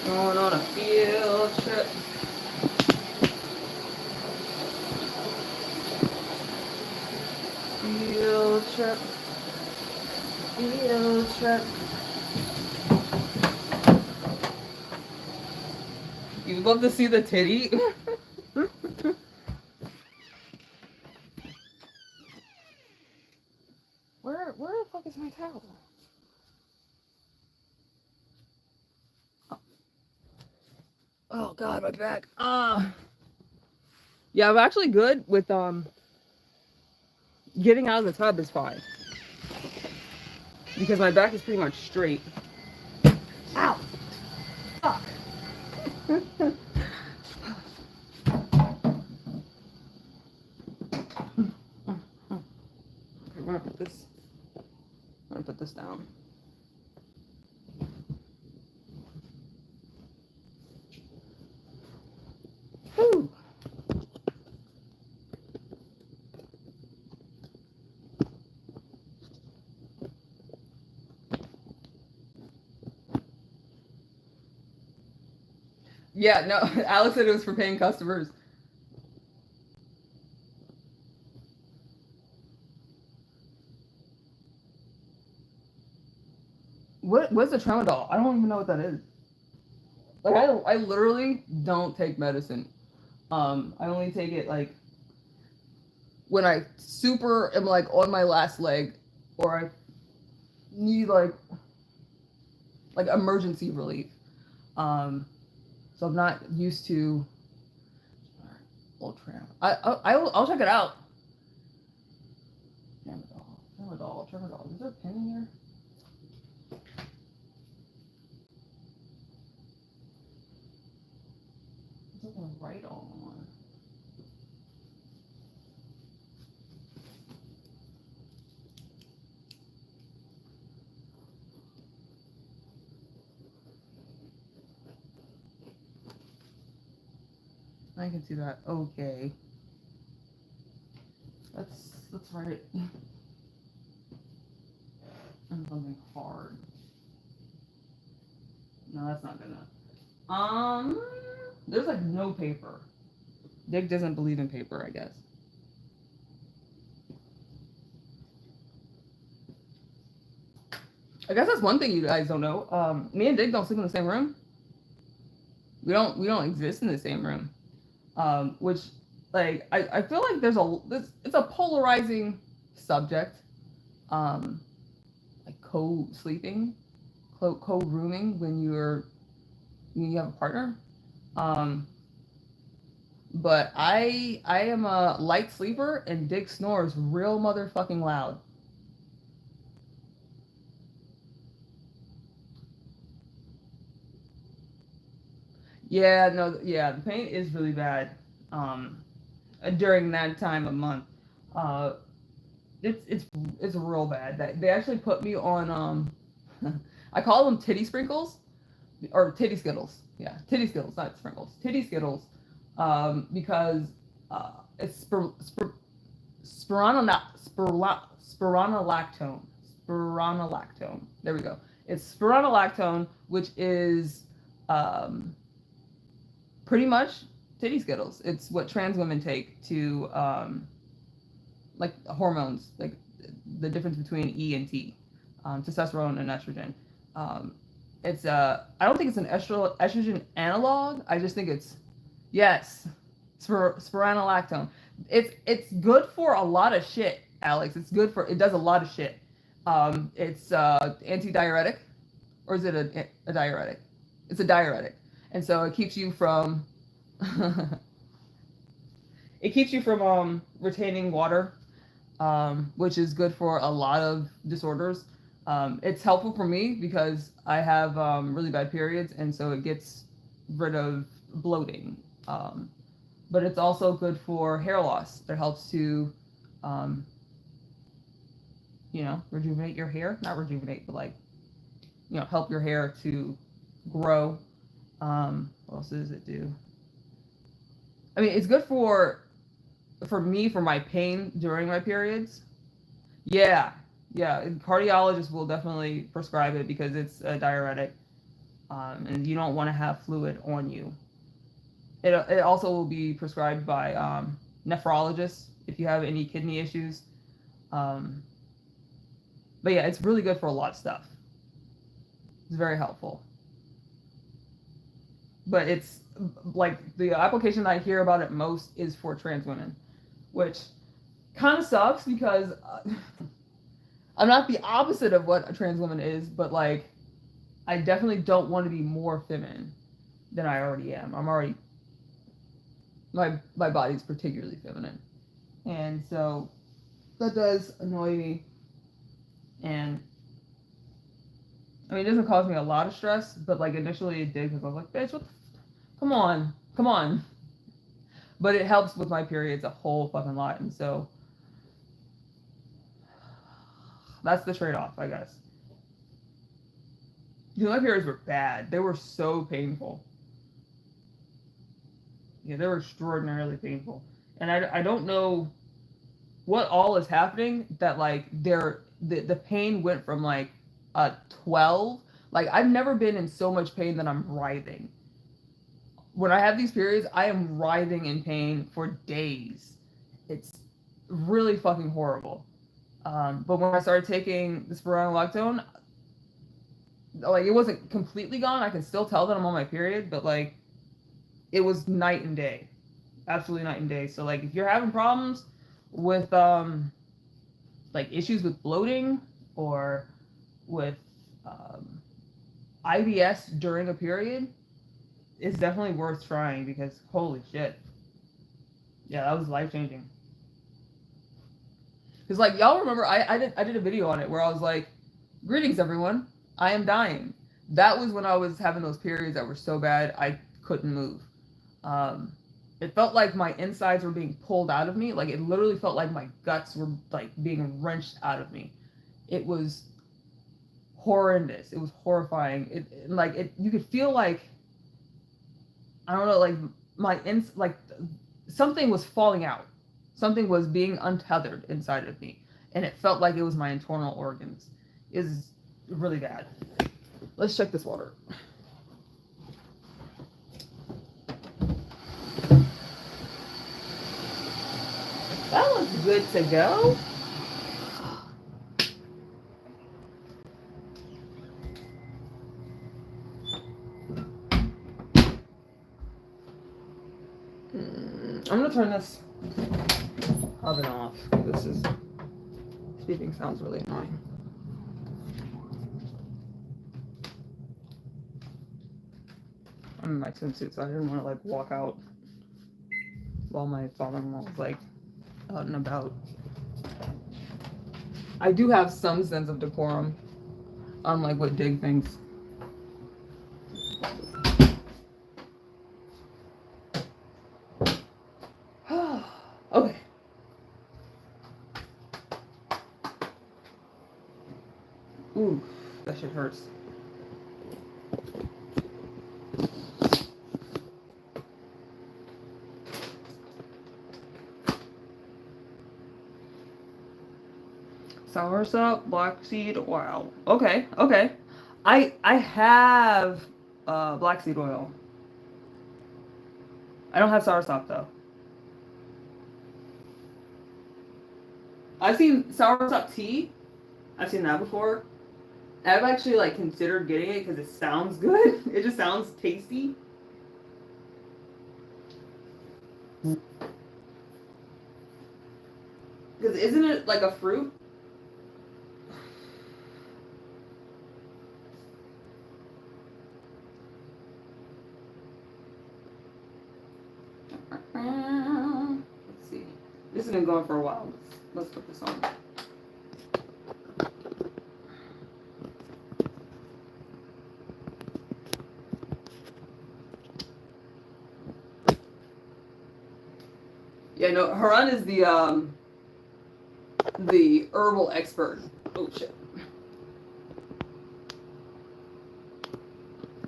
Going on a field trip. Field trip. Field trip. You'd love to see the titty? Where the fuck is my towel? Oh god, my back. Yeah, I'm actually good with getting out of the tub is fine. Because my back is pretty much straight. Ow! Fuck! I'm gonna put this down. Whew. Yeah, no, Alex said it was for paying customers. What's a tramadol? I don't even know what that is. Like I literally don't take medicine. I only take it like when I super am like on my last leg, or need like emergency relief. So I'm not used to Ultram. I'll check it out. Tramadol. Is there a pen in here? There's something to write on. I can see that. Okay. Let's write it. And something hard. No, that's not gonna. There's like no paper. Dick doesn't believe in paper, I guess. I guess that's one thing you guys don't know. Me and Dick don't sleep in the same room. We don't exist in the same room. Which, like, I feel like it's a polarizing subject. Like co-sleeping, co-rooming when you have a partner. But I am a light sleeper, and Dick snores real motherfucking loud. Yeah, no, yeah, the pain is really bad. During that time of month, it's real bad. That they actually put me on I call them titty sprinkles or titty skittles. Yeah, titty skittles, not sprinkles. Titty skittles, because it's spironolactone. Spironolactone. There we go. It's spironolactone, which is pretty much titty skittles. It's what trans women take to like hormones, like the difference between E and T, testosterone and estrogen. It's I don't think it's an estrogen analog. I just think it's yes, spironolactone. It's good for a lot of shit, Alex. It does a lot of shit. It's anti-diuretic, or is it a diuretic? It's a diuretic, and so it keeps you from retaining water, which is good for a lot of disorders. It's helpful for me because I have really bad periods, and so it gets rid of bloating. But it's also good for hair loss. It helps to, rejuvenate your hair. Not rejuvenate, but help your hair to grow. What else does it do? I mean, it's good for me, for my pain during my periods. Yeah. Cardiologists will definitely prescribe it because it's a diuretic, and you don't want to have fluid on you. It also will be prescribed by nephrologists if you have any kidney issues. But yeah, it's really good for a lot of stuff. It's very helpful. But it's like the application I hear about it most is for trans women, which kind of sucks because I'm not the opposite of what a trans woman is, but like I definitely don't want to be more feminine than I already am. I'm already my body's particularly feminine, and so that does annoy me. And I mean, it doesn't cause me a lot of stress, but like initially it did because I was like, bitch, come on. But it helps with my periods a whole fucking lot, and so that's the trade-off, I guess. My periods were bad. They were so painful. Yeah, they were extraordinarily painful. And I don't know what all is happening that like the pain went from like a 12. Like I've never been in so much pain that I'm writhing. When I have these periods, I am writhing in pain for days. It's really fucking horrible. But when I started taking the spironolactone, like it wasn't completely gone. I can still tell that I'm on my period, but like it was night and day, absolutely night and day. So like if you're having problems with like issues with bloating or with IBS during a period, it's definitely worth trying because holy shit. Yeah, that was life changing. Because like y'all remember, I did a video on it where I was like, "Greetings, everyone. I am dying." That was when I was having those periods that were so bad I couldn't move. Um, it felt like my insides were being pulled out of me. Like it literally felt like my guts were like being wrenched out of me. It was horrendous. It was horrifying. It you could feel like I don't know, like like something was falling out. Something was being untethered inside of me, and it felt like it was my internal organs. Is really bad. Let's check this water. That looks good to go. I'm gonna turn this oven off. This is beeping sounds really annoying. I'm in my swimsuit, so I didn't want to like walk out while my father-in-law was like out and about. I do have some sense of decorum, unlike what Dig thinks. Okay. Ooh, that shit hurts. Soursop, black seed oil. Okay, okay. I have black seed oil. I don't have soursop though. I've seen soursop tea. I've seen that before. I've actually like considered getting it because it sounds good. It just sounds tasty. Because isn't it like a fruit? Let's see. This has been going for a while. Let's put this on. Yeah, no, Haran is the herbal expert. Oh shit.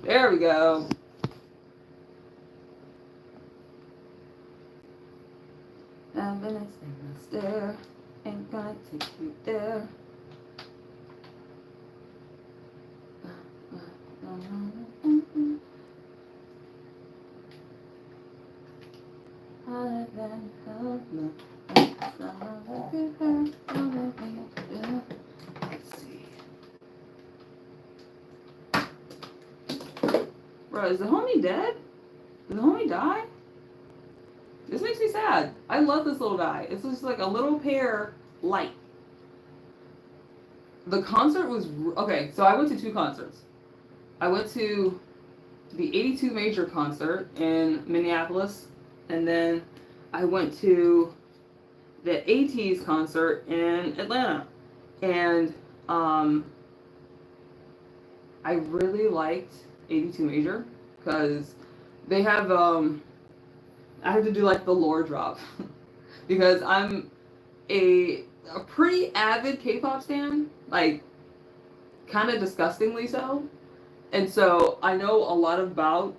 There we go. I'm gonna stand and stare. Ain't gonna take you there. Let's see. Bro, is the homie dead? Did the homie die? This makes me sad. I love this little guy. It's just like a little pear light. The concert was okay. So I went to two concerts. I went to the 82 Major concert in Minneapolis, and then I went to the ATEEZ concert in Atlanta. And I really liked 82 Major because they have I have to do like the lore drop because I'm a pretty avid K-pop stan, like kind of disgustingly so. And so I know a lot about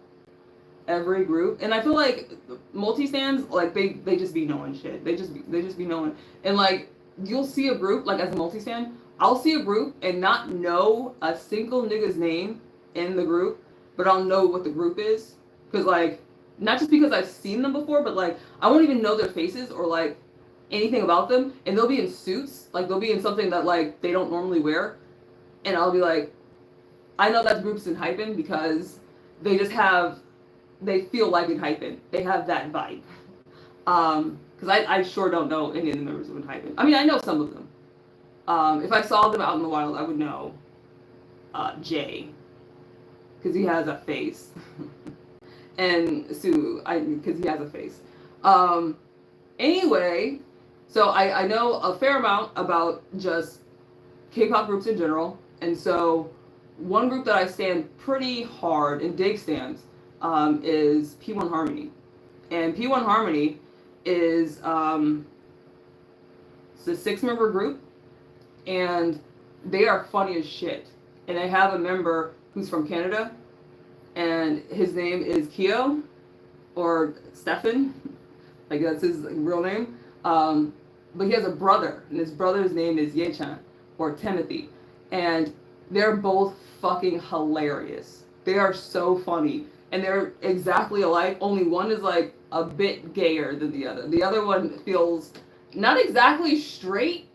every group, and I feel like multi-stands, like they just be knowing shit. They just be knowing. And like you'll see a group, like as a multi-stand, I'll see a group and not know a single nigga's name in the group, but I'll know what the group is. Cause like not just because I've seen them before, but like I won't even know their faces or like anything about them, and they'll be in suits, like they'll be in something that like they don't normally wear, and I'll be like, I know that group's in Hypen because they just have, they feel like in Hypen. They have that vibe. Because I sure don't know any of the members of Hypen. I mean, I know some of them. If I saw them out in the wild, I would know. Jay, because he has a face, and Sue, because he has a face. Anyway, so I know a fair amount about just K-pop groups in general, and so one group that I stand pretty hard and dig stands is P1 Harmony, and P1 Harmony is it's a 6-member group, and they are funny as shit. And I have a member who's from Canada, and his name is Kyo, or Stefan, like that's his real name. But he has a brother, and his brother's name is Yechan, or Timothy. And they're both fucking hilarious. They are so funny. And they're exactly alike, only one is like a bit gayer than the other. The other one feels not exactly straight,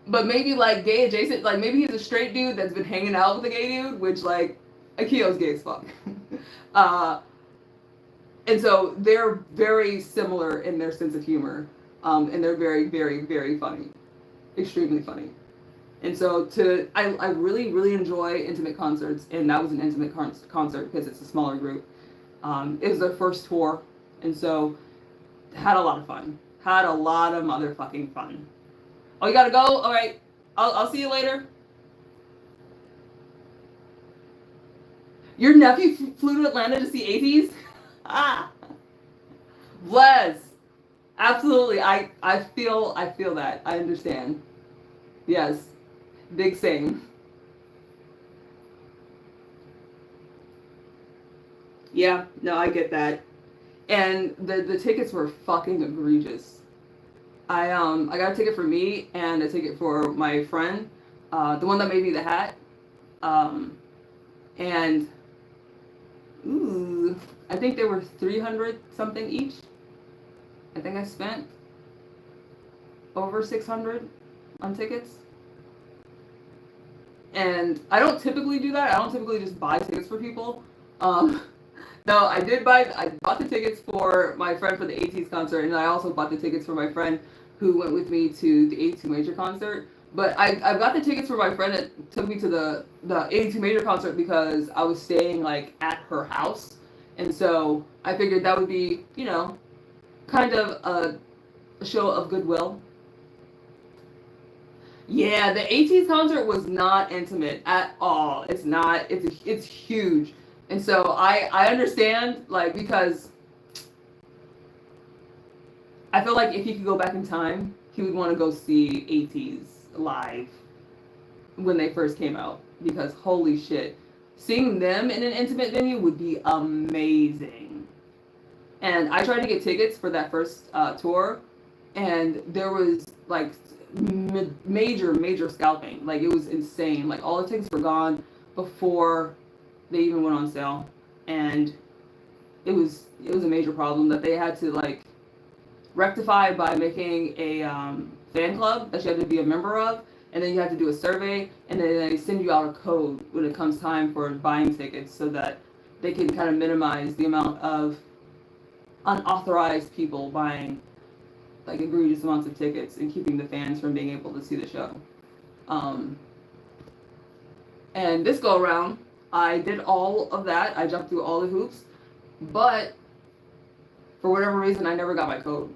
but maybe like gay adjacent. Like maybe he's a straight dude that's been hanging out with a gay dude, which like Akio's gay as fuck. And so they're very similar in their sense of humor, and they're very, very, very funny, extremely funny. And so I really, really enjoy intimate concerts, and that was an intimate concert because it's a smaller group. It was their first tour, and so had a lot of fun. Had a lot of motherfucking fun. Oh, you gotta go? All right. I'll see you later. Your nephew flew to Atlanta to see ATEEZ? Ah. Bless. Absolutely. I feel that. I understand. Yes. Big same. Yeah, no, I get that. And the tickets were fucking egregious. I got a ticket for me and a ticket for my friend, the one that made me the hat. And ooh, I think they were 300 something each. I think I spent over 600 on tickets. And I don't typically do that. I don't typically just buy tickets for people. No, I bought the tickets for my friend for the ATEEZ concert, and I also bought the tickets for my friend who went with me to the 82 Major concert. But I got the tickets for my friend that took me to the 82 Major concert because I was staying like at her house. And so I figured that would be, you know, kind of a show of goodwill. Yeah, the ATEEZ concert was not intimate at all. It's not. It's huge. And so I understand, like, because I feel like if he could go back in time, he would want to go see ATEEZ live when they first came out. Because holy shit, seeing them in an intimate venue would be amazing. And I tried to get tickets for that first tour, and there was like major scalping. Like it was insane. Like all the tickets were gone before they even went on sale, and it was a major problem that they had to like rectify by making a fan club that you had to be a member of, and then you had to do a survey, and then they send you out a code when it comes time for buying tickets so that they can kind of minimize the amount of unauthorized people buying like egregious amounts of tickets and keeping the fans from being able to see the show. And this go around, I did all of that. I jumped through all the hoops, but for whatever reason, I never got my code.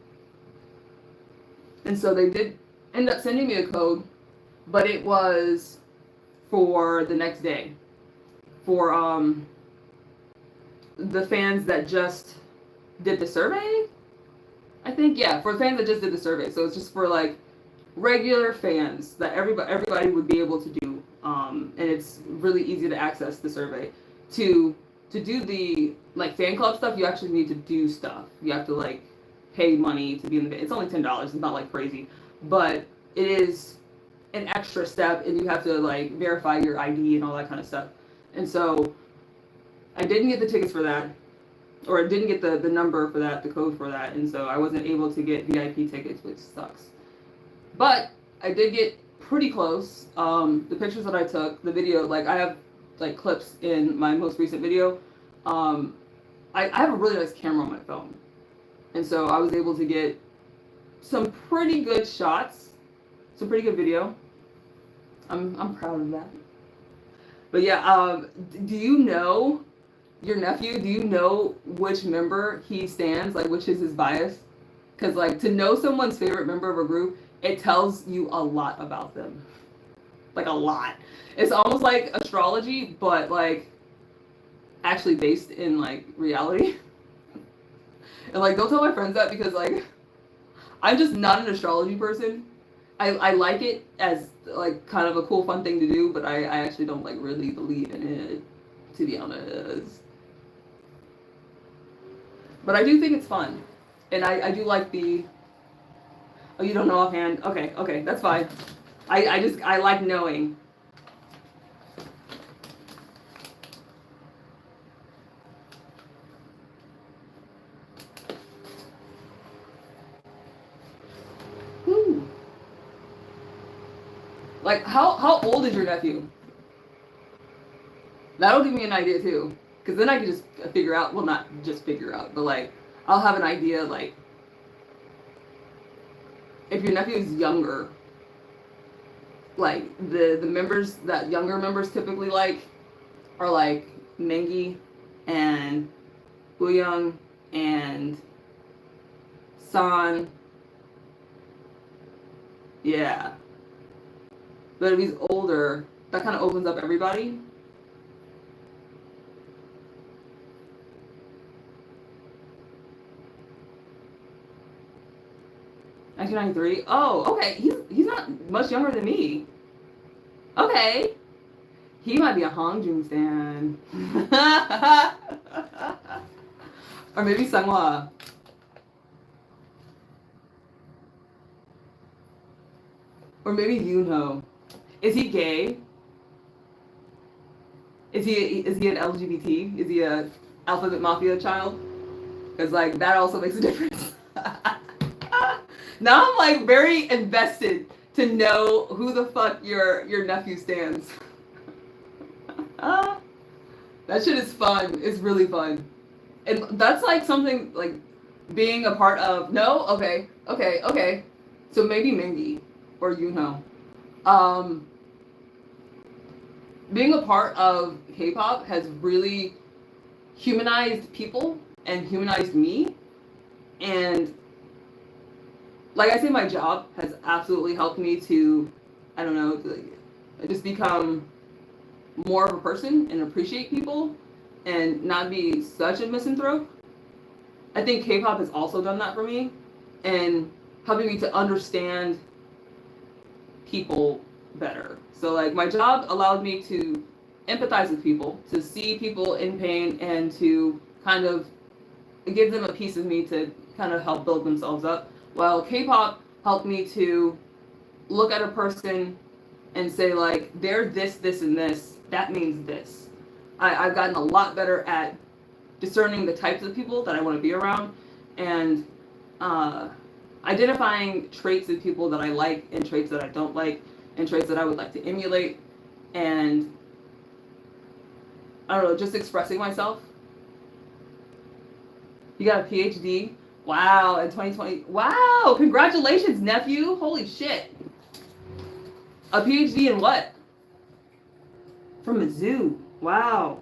And so they did end up sending me a code, but it was for the next day. For the fans that just did the survey, I think, yeah, for fans that just did the survey. So it's just for like regular fans that everybody would be able to do. And it's really easy to access the survey. To do the like fan club stuff, you actually need to do stuff. You have to like pay money to be in the. It's only $10. It's not like crazy, but it is an extra step, and you have to like verify your ID and all that kind of stuff. And so I didn't get the tickets for that, or I didn't get the number for that, the code for that, and so I wasn't able to get VIP tickets, which sucks. But I did get pretty close. The pictures that I took, the video, like I have like clips in my most recent video. I have a really nice camera on my phone, and so I was able to get some pretty good shots, some pretty good video. I'm proud of that. But yeah, do you know your nephew? Do you know which member he stands? Like, which is his bias? Because, like, to know someone's favorite member of a group, it tells you a lot about them. Like, a lot. It's almost like astrology, but, like, actually based in, like, reality. And, like, don't tell my friends that because, like, I'm just not an astrology person. I like it as, like, kind of a cool, fun thing to do, but I actually don't, like, really believe in it, to be honest. But I do think it's fun. And I do like the... Oh, you don't know offhand? Okay, that's fine. I like knowing. Woo. Like, how old is your nephew? That'll give me an idea too. Because then I can just figure out, well, not just figure out, but like, I'll have an idea, like, if your nephew is younger, like, the members that younger members typically like are like Mengi and Young and San. Yeah. But if he's older, that kind of opens up everybody. 1993. Oh, okay. He's not much younger than me. Okay. He might be a Hongjun stan. Or maybe Sunghwa. Or maybe Yoonho. Is he gay? Is he an LGBT? Is he a Alphabet Mafia child? Because like that also makes a difference. Now I'm like very invested to know who the fuck your nephew stands. That shit is fun. It's really fun. And that's like something like being a part of. No? Okay. So maybe Mingi or Yoonho. Being a part of K-pop has really humanized people and humanized me. And like I say, my job has absolutely helped me to, I don't know, just become more of a person and appreciate people and not be such a misanthrope. I think K-pop has also done that for me and helping me to understand people better. So like my job allowed me to empathize with people, to see people in pain and to kind of give them a piece of me to kind of help build themselves up. While K-pop helped me to look at a person and say like, they're this, and this, that means this. I've gotten a lot better at discerning the types of people that I want to be around and identifying traits of people that I like and traits that I don't like and traits that I would like to emulate and I don't know, just expressing myself. You got a PhD? Wow, in 2020. Wow, congratulations, nephew. Holy shit. A PhD in what? From a zoo. Wow.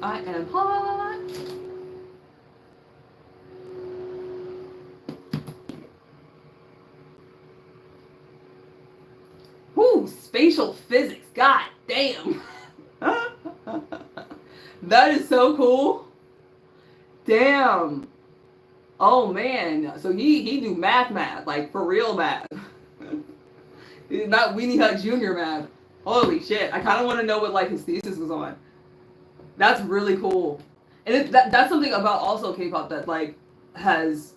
I am hot. Whoo, spatial physics. God damn. That is so cool. Damn. Oh man. So he do math, like for real math. Not Weenie Hut Jr. math. Holy shit. I kind of want to know what like his thesis was on. That's really cool. And that's something about also K-pop that like has,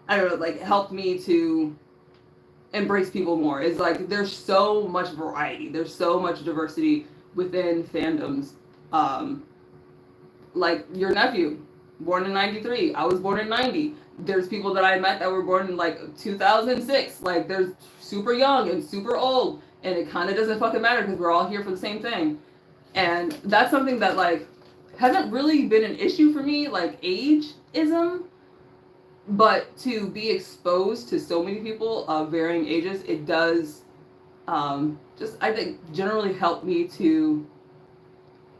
I don't know, like helped me to embrace people more. It's like there's so much variety. There's so much diversity within fandoms. Like your nephew, born in 93. I was born in 90. There's people that I met that were born in like 2006. Like there's super young and super old. And it kind of doesn't fucking matter because we're all here for the same thing. And that's something that like hasn't really been an issue for me, like ageism. but to be exposed to so many people of varying ages, it does just, I think, generally help me to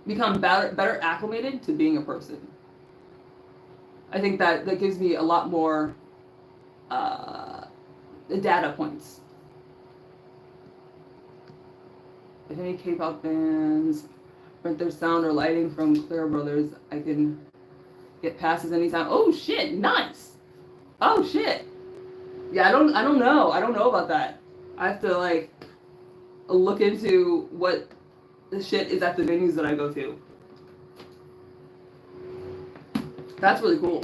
become better acclimated to being a person. I think that gives me a lot more uh, data points. If any K-pop bands rent their sound or lighting from Clear Brothers, I can get passes anytime. Oh shit, nice. Oh shit. Yeah, I don't know. I don't know about that. I have to like look into what the shit is at the venues that I go to. That's really cool.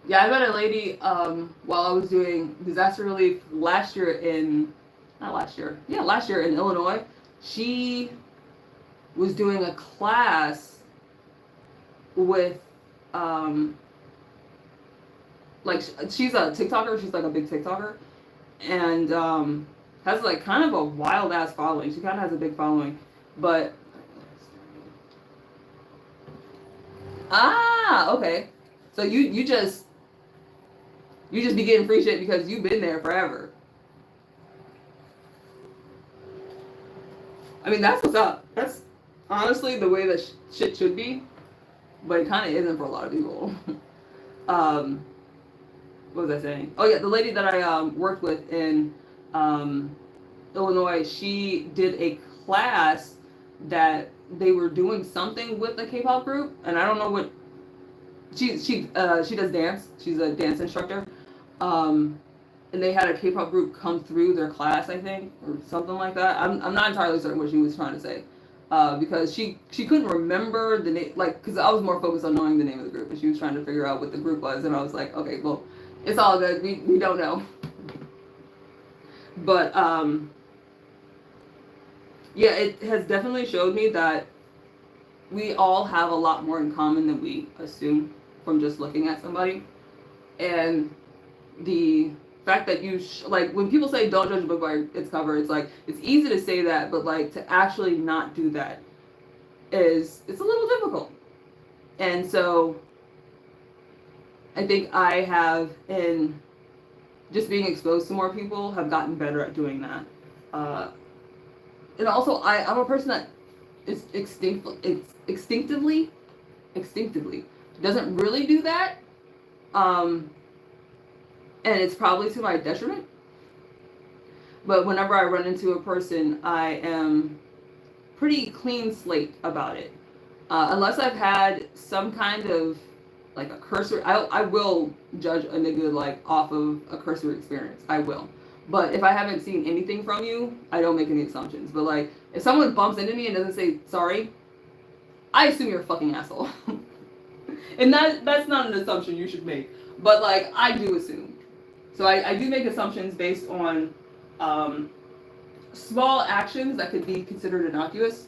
Yeah, I met a lady while I was doing disaster relief last year last year in Illinois. She was doing a class with like she's a TikToker. She's like a big TikToker, and has like kind of a wild ass following. She kind of has a big following, but okay. So you just be getting free shit because you've been there forever. I mean, that's what's up. That's honestly the way that shit should be, but it kind of isn't for a lot of people. What was I saying? Oh yeah, the lady that I worked with in Illinois, she did a class that they were doing something with a K-pop group, and I don't know what. She does dance. She's a dance instructor, and they had a K-pop group come through their class, I think, or something like that. I'm not entirely certain what she was trying to say, because she couldn't remember the name, like, because I was more focused on knowing the name of the group, and she was trying to figure out what the group was, and I was like, okay, well, it's all good. We don't know, but yeah, it has definitely showed me that we all have a lot more in common than we assume from just looking at somebody, and the fact that you like when people say don't judge a book by its cover, it's like it's easy to say that, but like to actually not do that it's a little difficult. And so I think I have, in just being exposed to more people, have gotten better at doing that. And also I'm a person that is instinctively doesn't really do that. And it's probably to my detriment. But whenever I run into a person, I am pretty clean slate about it. Unless I've had some kind of like a cursory, I will judge a nigga like off of a cursory experience. I will. But if I haven't seen anything from you, I don't make any assumptions. But like, if someone bumps into me and doesn't say sorry, I assume you're a fucking asshole. And that's not an assumption you should make. But like, I do assume. So I do make assumptions based on small actions that could be considered innocuous.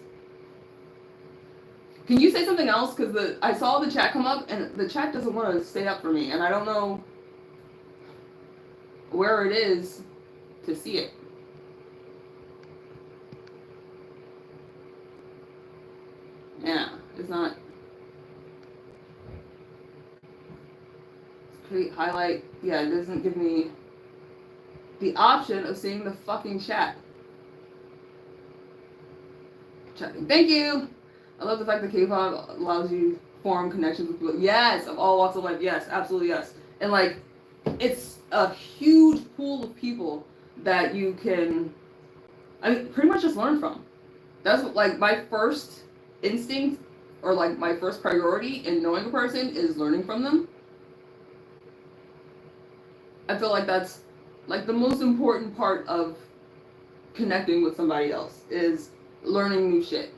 Can you say something else? Because I saw the chat come up, and the chat doesn't want to stay up for me, and I don't know where it is to see it. Yeah, it's not. Create highlight. Yeah, it doesn't give me the option of seeing the fucking chat. Chatting. Thank you. I love the fact that K-pop allows you to form connections with people. Yes, of all walks of life. Yes, absolutely yes. And like, it's a huge pool of people that you can, I mean, pretty much just learn from. That's what, like, my first instinct, or like my first priority in knowing a person is learning from them. I feel like that's like the most important part of connecting with somebody else is learning new shit.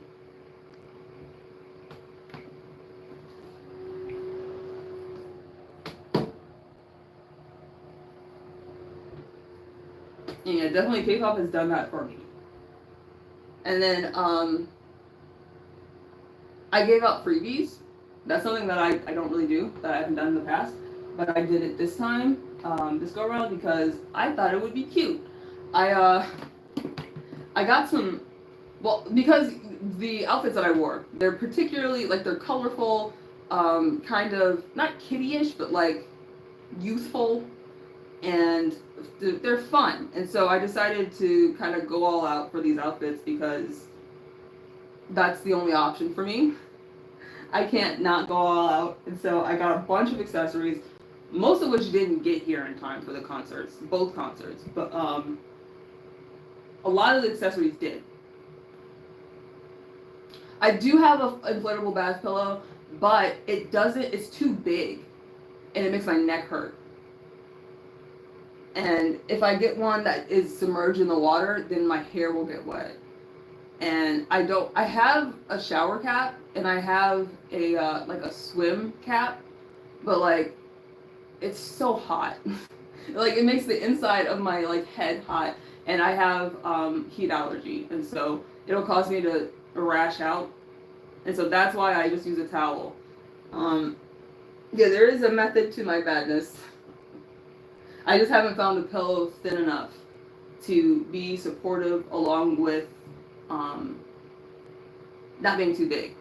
Yeah, definitely K-pop has done that for me. And then I gave out freebies. That's something that I don't really do, that I haven't done in the past. But I did it this time, this go around, because I thought it would be cute. I got some, well, because the outfits that I wore, they're particularly, like, they're colorful, kind of not kiddie-ish, but like youthful, and they're fun. And so I decided to kind of go all out for these outfits because that's the only option for me. I can't not go all out, and so I got a bunch of accessories, most of which didn't get here in time for the concerts, both concerts, but a lot of the accessories did. I do have an inflatable bath pillow, but it doesn't, it's too big, and it makes my neck hurt. And if I get one that is submerged in the water, then my hair will get wet. And I have a shower cap, and I have a, like a swim cap, but like, it's so hot. Like, it makes the inside of my like head hot, and I have heat allergy, and so it'll cause me to rash out, and so that's why I just use a towel. Yeah, there is a method to my madness. I just haven't found a pillow thin enough to be supportive along with not being too big.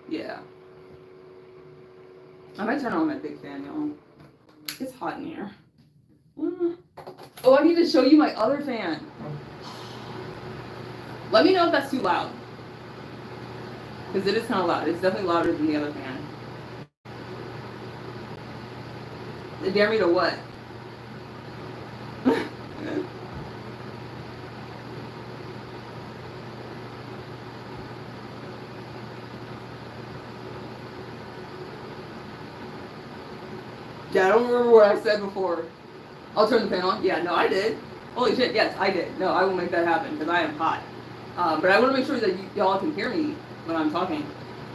Yeah. I might turn on my big fan, y'all. It's hot in here. Oh, I need to show you my other fan. Let me know if that's too loud. Because it is kind of loud. It's definitely louder than the other fan. They dare me to what? Yeah, I don't remember what I said before. I'll turn the fan on. Yeah, no, I did. Holy shit, yes, I did. No, I will make that happen because I am hot. But I want to make sure that y'all can hear me when I'm talking.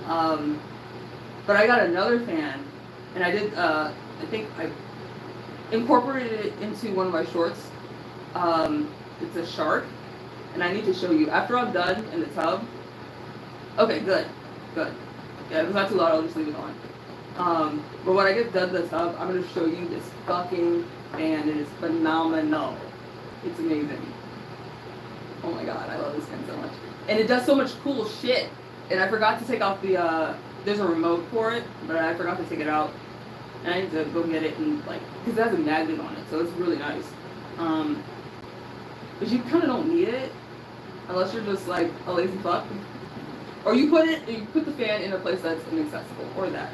But I got another fan, and I did, I think I incorporated it into one of my shorts. It's a shark, and I need to show you. After I'm done in the tub. Okay, good. Good. Yeah, if it's not too loud, I'll just leave it on. But when I get done in the tub, I'm going to show you this fucking fan. It is phenomenal. It's amazing. Oh my god, I love this fan so much. And it does so much cool shit. And I forgot to take off the, there's a remote for it, but I forgot to take it out. And I need to go get it and, like, because it has a magnet on it, so it's really nice. But you kind of don't need it, unless you're just, like, a lazy fuck. Or you put the fan in a place that's inaccessible, or that.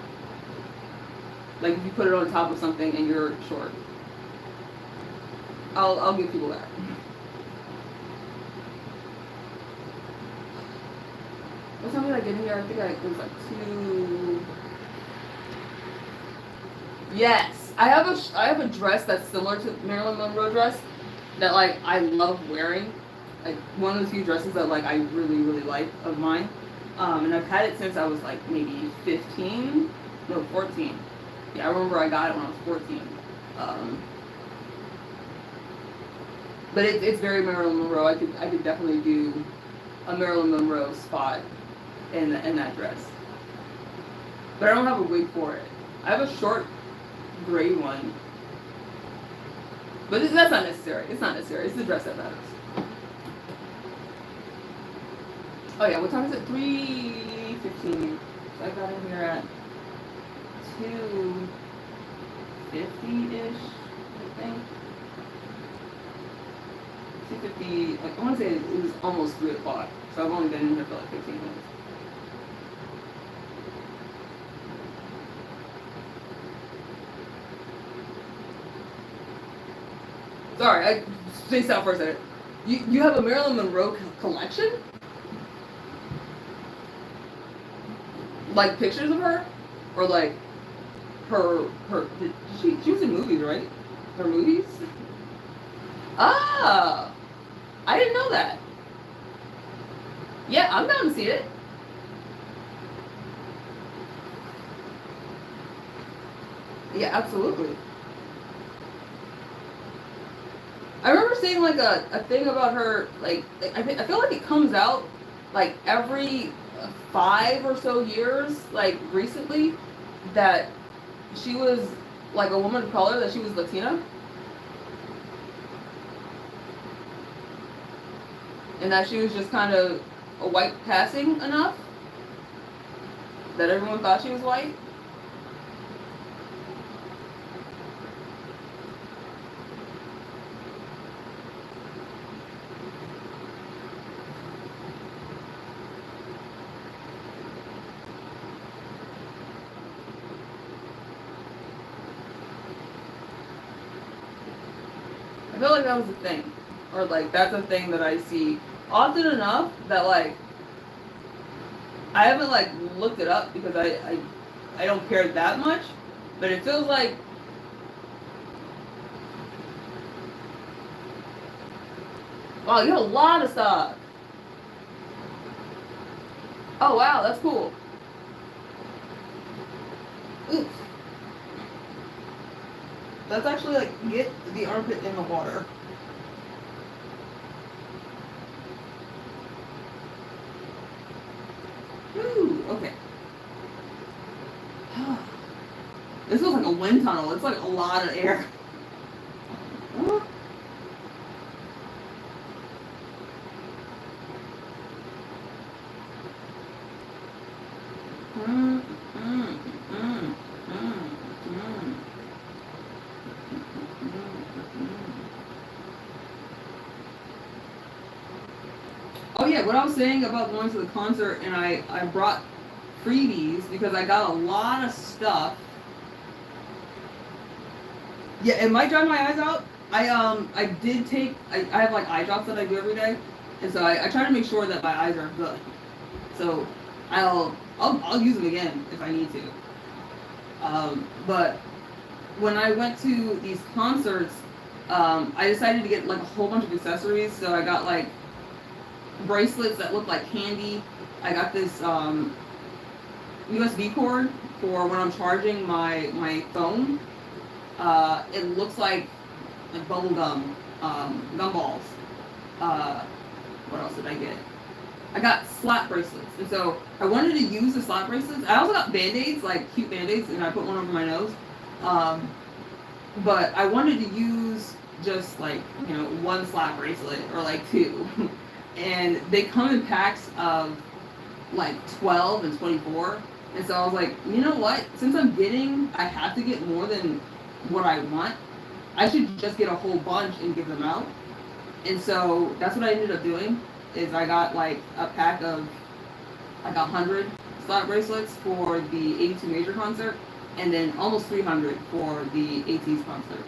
Like, if you put it on top of something and you're short. I'll give people that. What time did I get in here? I think it was like 2. Yes, I have a dress that's similar to Marilyn Monroe dress that like I love wearing. Like one of the few dresses that like I really really like of mine. And I've had it since I was like maybe 15, no 14. Yeah, I remember I got it when I was 14. But it's very Marilyn Monroe. I could definitely do a Marilyn Monroe spot in that dress. But I don't have a wig for it. I have a short gray one. But that's not necessary. It's not necessary. It's the dress that matters. Oh yeah, what time is it? 3:15. So I got in here at 2:50-ish, I think. 2:50, like, I want to say it was almost 3 o'clock, so I've only been in here for like 15 minutes. Sorry, I spaced out for a second. You have a Marilyn Monroe collection? Like pictures of her? Or like her she was in movies, right? Her movies? Ah! I didn't know that. Yeah, I'm down to see it. Yeah, absolutely. I remember seeing like a thing about her, like I feel like it comes out like every 5 or so years, like recently, that she was like a woman of color, that she was Latina. And that she was just kind of a white passing enough that everyone thought she was white. I feel like that was a thing. Or like that's a thing that I see often enough that like I haven't like looked it up because I don't care that much. But it feels like wow, you have a lot of stuff. Oh wow, that's cool. Oof. Let's actually like get the armpit in the water. Ooh, okay. This feels like a wind tunnel. It's like a lot of air. Mm, mm, mm, mm, oh yeah, what I was saying about going to the concert and I brought freebies because I got a lot of stuff. Yeah, it might dry my eyes out. I did take I have like eye drops that I do every day, and so I try to make sure that my eyes are good. So I'll use them again if I need to. But when I went to these concerts, I decided to get like a whole bunch of accessories. So I got like bracelets that look like candy. I got this USB cord for when I'm charging my phone. It looks like bubble gum, gumballs. What else did I get? I got slap bracelets, and so I wanted to use the slap bracelets. I also got band-aids, like cute band-aids, and I put one over my nose. But I wanted to use just like one slap bracelet or like two, and they come in packs of like 12 and 24. And so I was like, you know what? Since I have to get more than what I want. I should just get a whole bunch and give them out. And so that's what I ended up doing. Is I got like a pack of like 100 slap bracelets for the 82 Major concert, and then almost 300 for the AT's concert.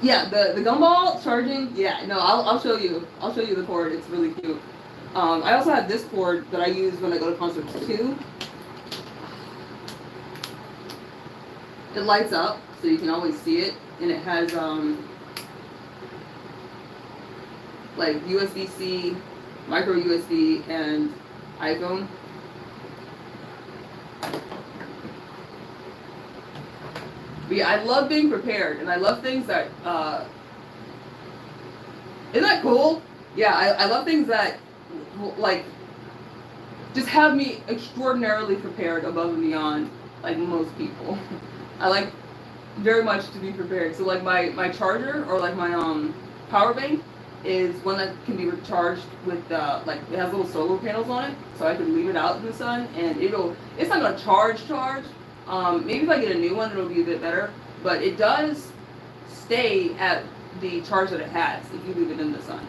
Yeah, the gumball charging. Yeah, no, I'll show you. I'll show you the cord. It's really cute. I also have this cord that I use when I go to concerts too. It lights up, so you can always see it, and it has like USB-C, micro USB, and iPhone. But yeah, I love being prepared, and I love things that isn't that cool? Yeah, I love things that like just have me extraordinarily prepared above and beyond like most people. I like very much to be prepared. So like my charger or like my power bank is one that can be recharged with like it has little solar panels on it, so I can leave it out in the sun and it's not gonna charge. Maybe if I get a new one it'll be a bit better, but it does stay at the charge that it has if you leave it in the sun.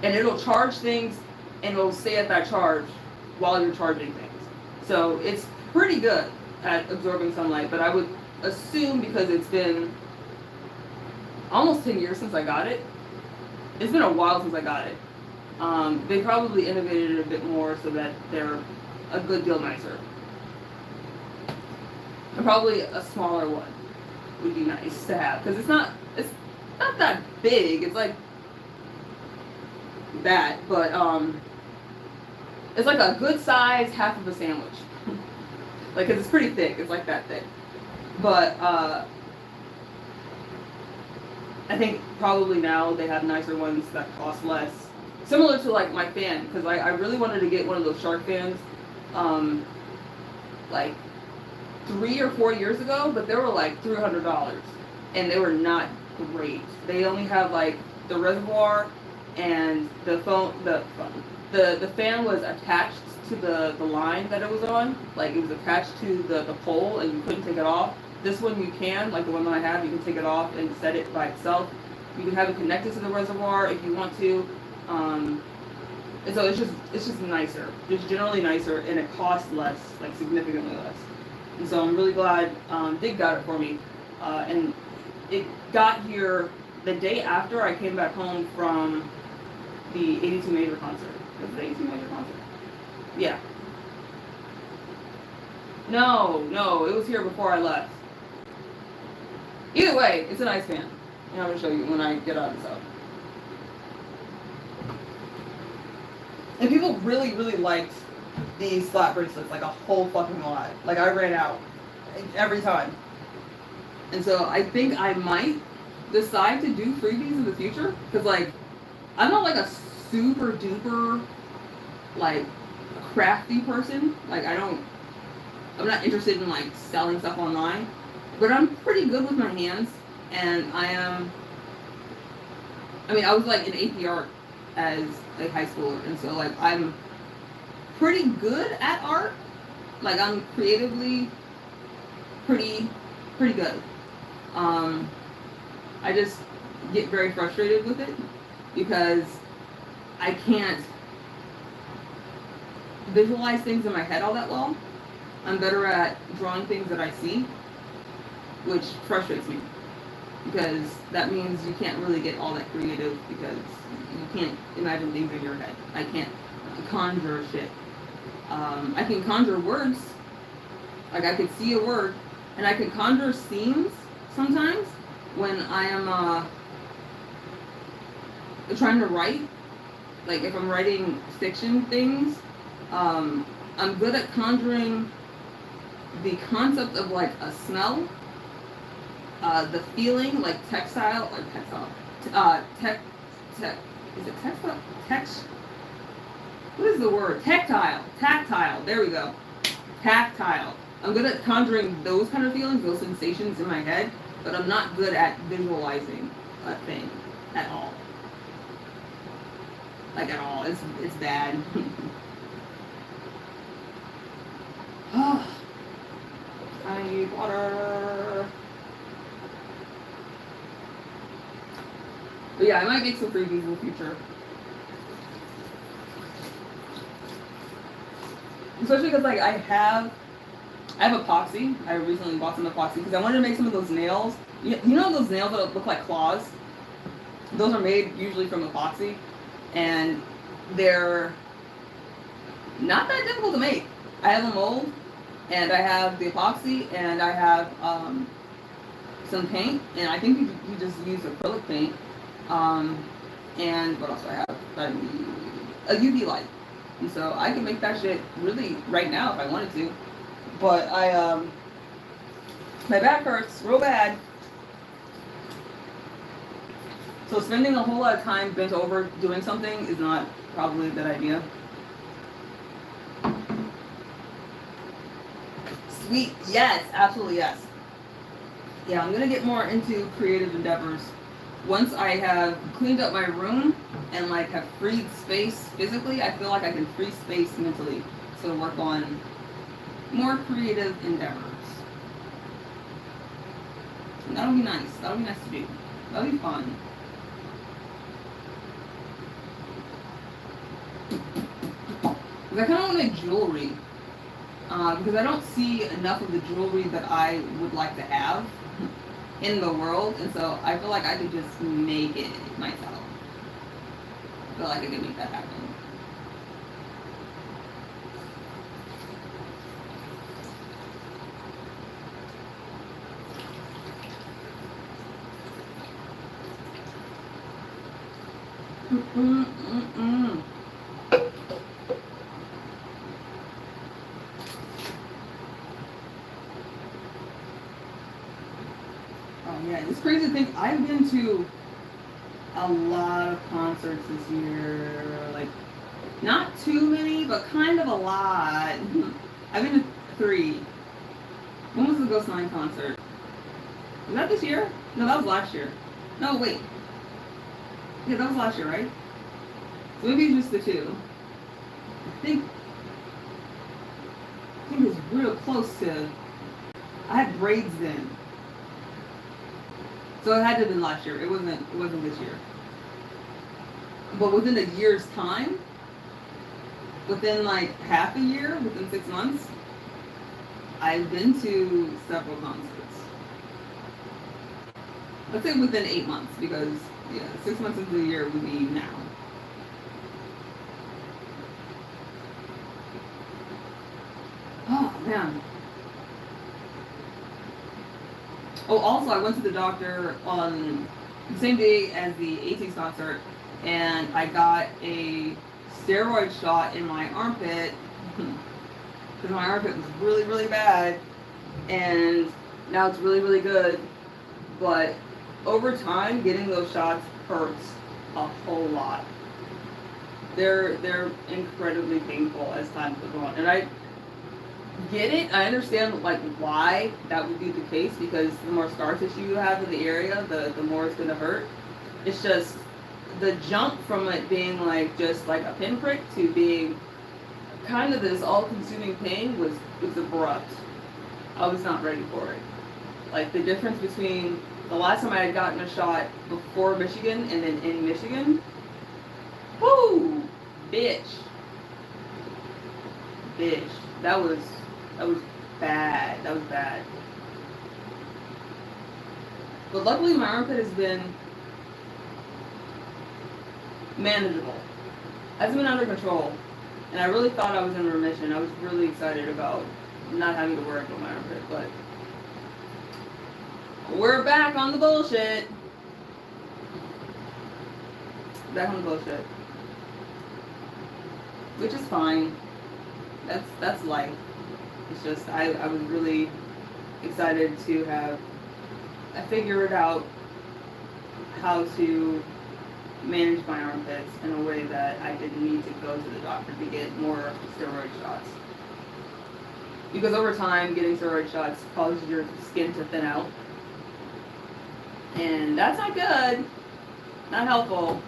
And it'll charge things and it'll stay at that charge while you're charging things. So it's pretty good at absorbing sunlight, but I would assume because it's been almost 10 years since I got it. It's been a while since I got it. They probably innovated it a bit more so that they're a good deal nicer. And probably a smaller one would be nice to have because it's not that big. It's like that, but it's like a good size half of a sandwich. Like, 'cause it's pretty thick. It's like that thick. But I think probably now they have nicer ones that cost less. Similar to like my fan, because I really wanted to get one of those shark fans, like 3 or 4 years ago, but they were like $300, and they were not great. They only have like the reservoir and the fan was attached to the line that it was on. Like it was attached to the pole and you couldn't take it off. This one you can, like the one that I have, you can take it off and set it by itself. You can have it connected to the reservoir if you want to. And so it's just nicer. It's generally nicer and it costs less, like significantly less. And so I'm really glad Dig got it for me. And it got here the day after I came back home from the 82 Major concert. Was it the 82 Major concert? Yeah. No, it was here before I left. Either way, it's a nice fan. And I'm going to show you when I get out of this out. And people really, really liked these slap bracelets, like a whole fucking lot. Like, I ran out every time. And so I think I might decide to do freebies in the future. Because, like, I'm not, like, a super duper, like, crafty person. Like, I'm not interested in, like, selling stuff online. But I'm pretty good with my hands. And I was, like, in AP art as a high schooler. And so, like, I'm pretty good at art. Like, I'm creatively pretty good. I just get very frustrated with it because I can't visualize things in my head all that well. I'm better at drawing things that I see, which frustrates me because that means you can't really get all that creative because you can't imagine things in your head. I can't conjure shit. I can conjure words, like I could see a word, and I can conjure scenes sometimes when I am trying to write. Like if I'm writing fiction things, I'm good at conjuring the concept of like a smell, the feeling, like is it textile? What is the word? Tactile. There we go. Tactile. I'm good at conjuring those kind of feelings, those sensations in my head, but I'm not good at visualizing a thing at all. Like at all. It's bad. I need water. But yeah, I might make some freebies in the future. Especially because like I have epoxy. I recently bought some epoxy because I wanted to make some of those nails. You know those nails that look like claws? Those are made usually from epoxy. And they're not that difficult to make. I have a mold, and I have the epoxy, and I have some paint, and I think you just use acrylic paint. And what else do I have? A UV light. And so I can make that shit really right now if I wanted to. But my back hurts real bad. So spending a whole lot of time bent over doing something is not probably a good idea. Sweet, yes, absolutely yes. Yeah, I'm gonna get more into creative endeavors. Once I have cleaned up my room and like have freed space physically, I feel like I can free space mentally to work on more creative endeavors. And that'll be nice. That'll be nice to do. That'll be fun. Because I kind of want to make jewelry. Because I don't see enough of the jewelry that I would like to have in the world, and so I feel like I could just make it myself. I feel like I could make that happen. Yeah, it's crazy to think I've been to a lot of concerts this year. Like, not too many, but kind of a lot. I've been to 3. When was the Ghost 9 concert? Was that this year? No, that was last year. No, wait. Yeah, that was last year, right? So maybe it's just the 2. I think it's real close to. I had braids then. So it had to have been last year. It wasn't this year. But within a year's time, within like half a year, within 6 months, I've been to several concerts. Let's say within 8 months, because yeah, 6 months into the year would be now. Oh man. Oh, also I went to the doctor on the same day as the AT's concert, and I got a steroid shot in my armpit because my armpit was really, really bad, and now it's really, really good. But over time, getting those shots hurts a whole lot. They're incredibly painful as time goes on, and I get it. I understand like why that would be the case, because the more scar tissue you have in the area, the more it's gonna hurt. It's just the jump from it being like just like a pinprick to being kind of this all-consuming pain was abrupt. I was not ready for it. Like the difference between the last time I had gotten a shot before Michigan and then in Michigan, whoo, bitch. That was bad. That was bad. But luckily my armpit has been manageable. It's been under control. And I really thought I was in remission. I was really excited about not having to worry about my armpit, but we're back on the bullshit. Back on the bullshit. Which is fine. That's life. It's just I was really excited to have I figured out how to manage my armpits in a way that I didn't need to go to the doctor to get more steroid shots. Because over time, getting steroid shots causes your skin to thin out. And that's not good. Not helpful.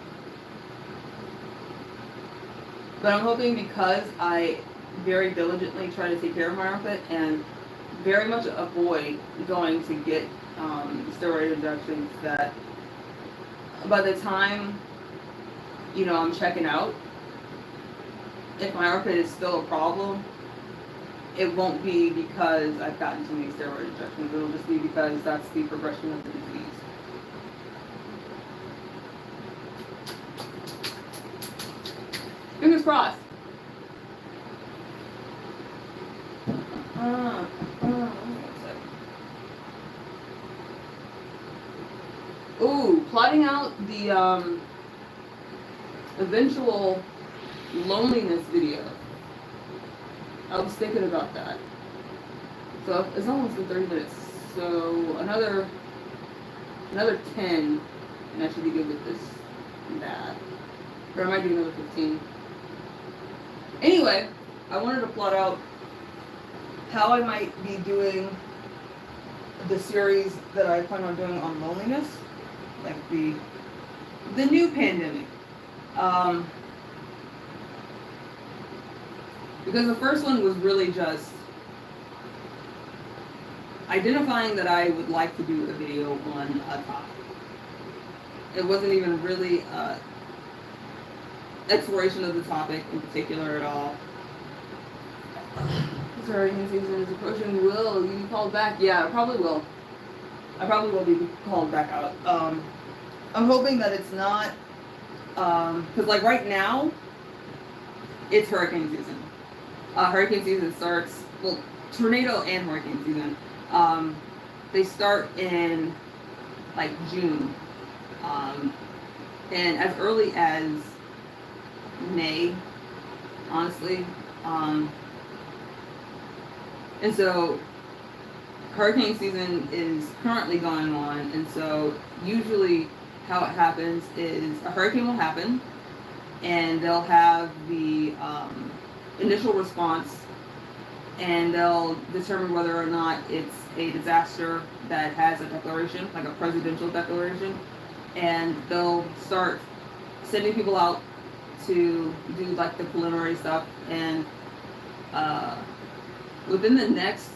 But I'm hoping, because I very diligently try to take care of my armpit and very much avoid going to get steroid injections, that by the time, you know, I'm checking out, if my armpit is still a problem, it won't be because I've gotten too many steroid injections. It'll just be because that's the progression of the disease. Fingers crossed. Ooh, plotting out the eventual loneliness video. I was thinking about that. So it's almost been 30 minutes. So another 10, and I should be good with this and that. Or I might do another 15. Anyway, I wanted to plot out how I might be doing the series that I plan on doing on loneliness, like the new pandemic. Because the first one was really just identifying that I would like to do a video on a topic. It wasn't even really exploration of the topic in particular at all. Sorry, season is approaching. Will you be called back? Yeah, I probably will. I probably will be called back out. I'm hoping that it's not, because like right now, it's hurricane season. Hurricane season starts, well, tornado and hurricane season. They start in like June, and as early as May, honestly. And so hurricane season is currently going on, and so usually how it happens is a hurricane will happen, and they'll have the initial response, and they'll determine whether or not it's a disaster that has a declaration, like a presidential declaration, and they'll start sending people out to do like the preliminary stuff, and within the next,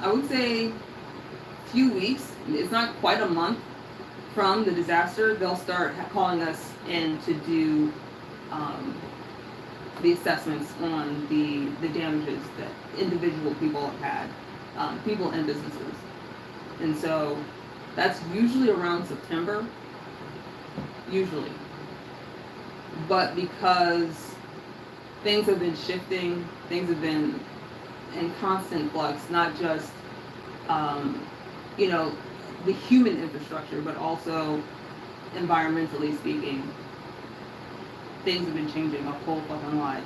I would say, few weeks, it's not quite a month from the disaster, they'll start calling us in to do the assessments on the damages that individual people have had, people and businesses. And so that's usually around September, usually. But because things have been shifting, things have been in constant flux, not just, you know, the human infrastructure, but also environmentally speaking, things have been changing a whole fucking lot.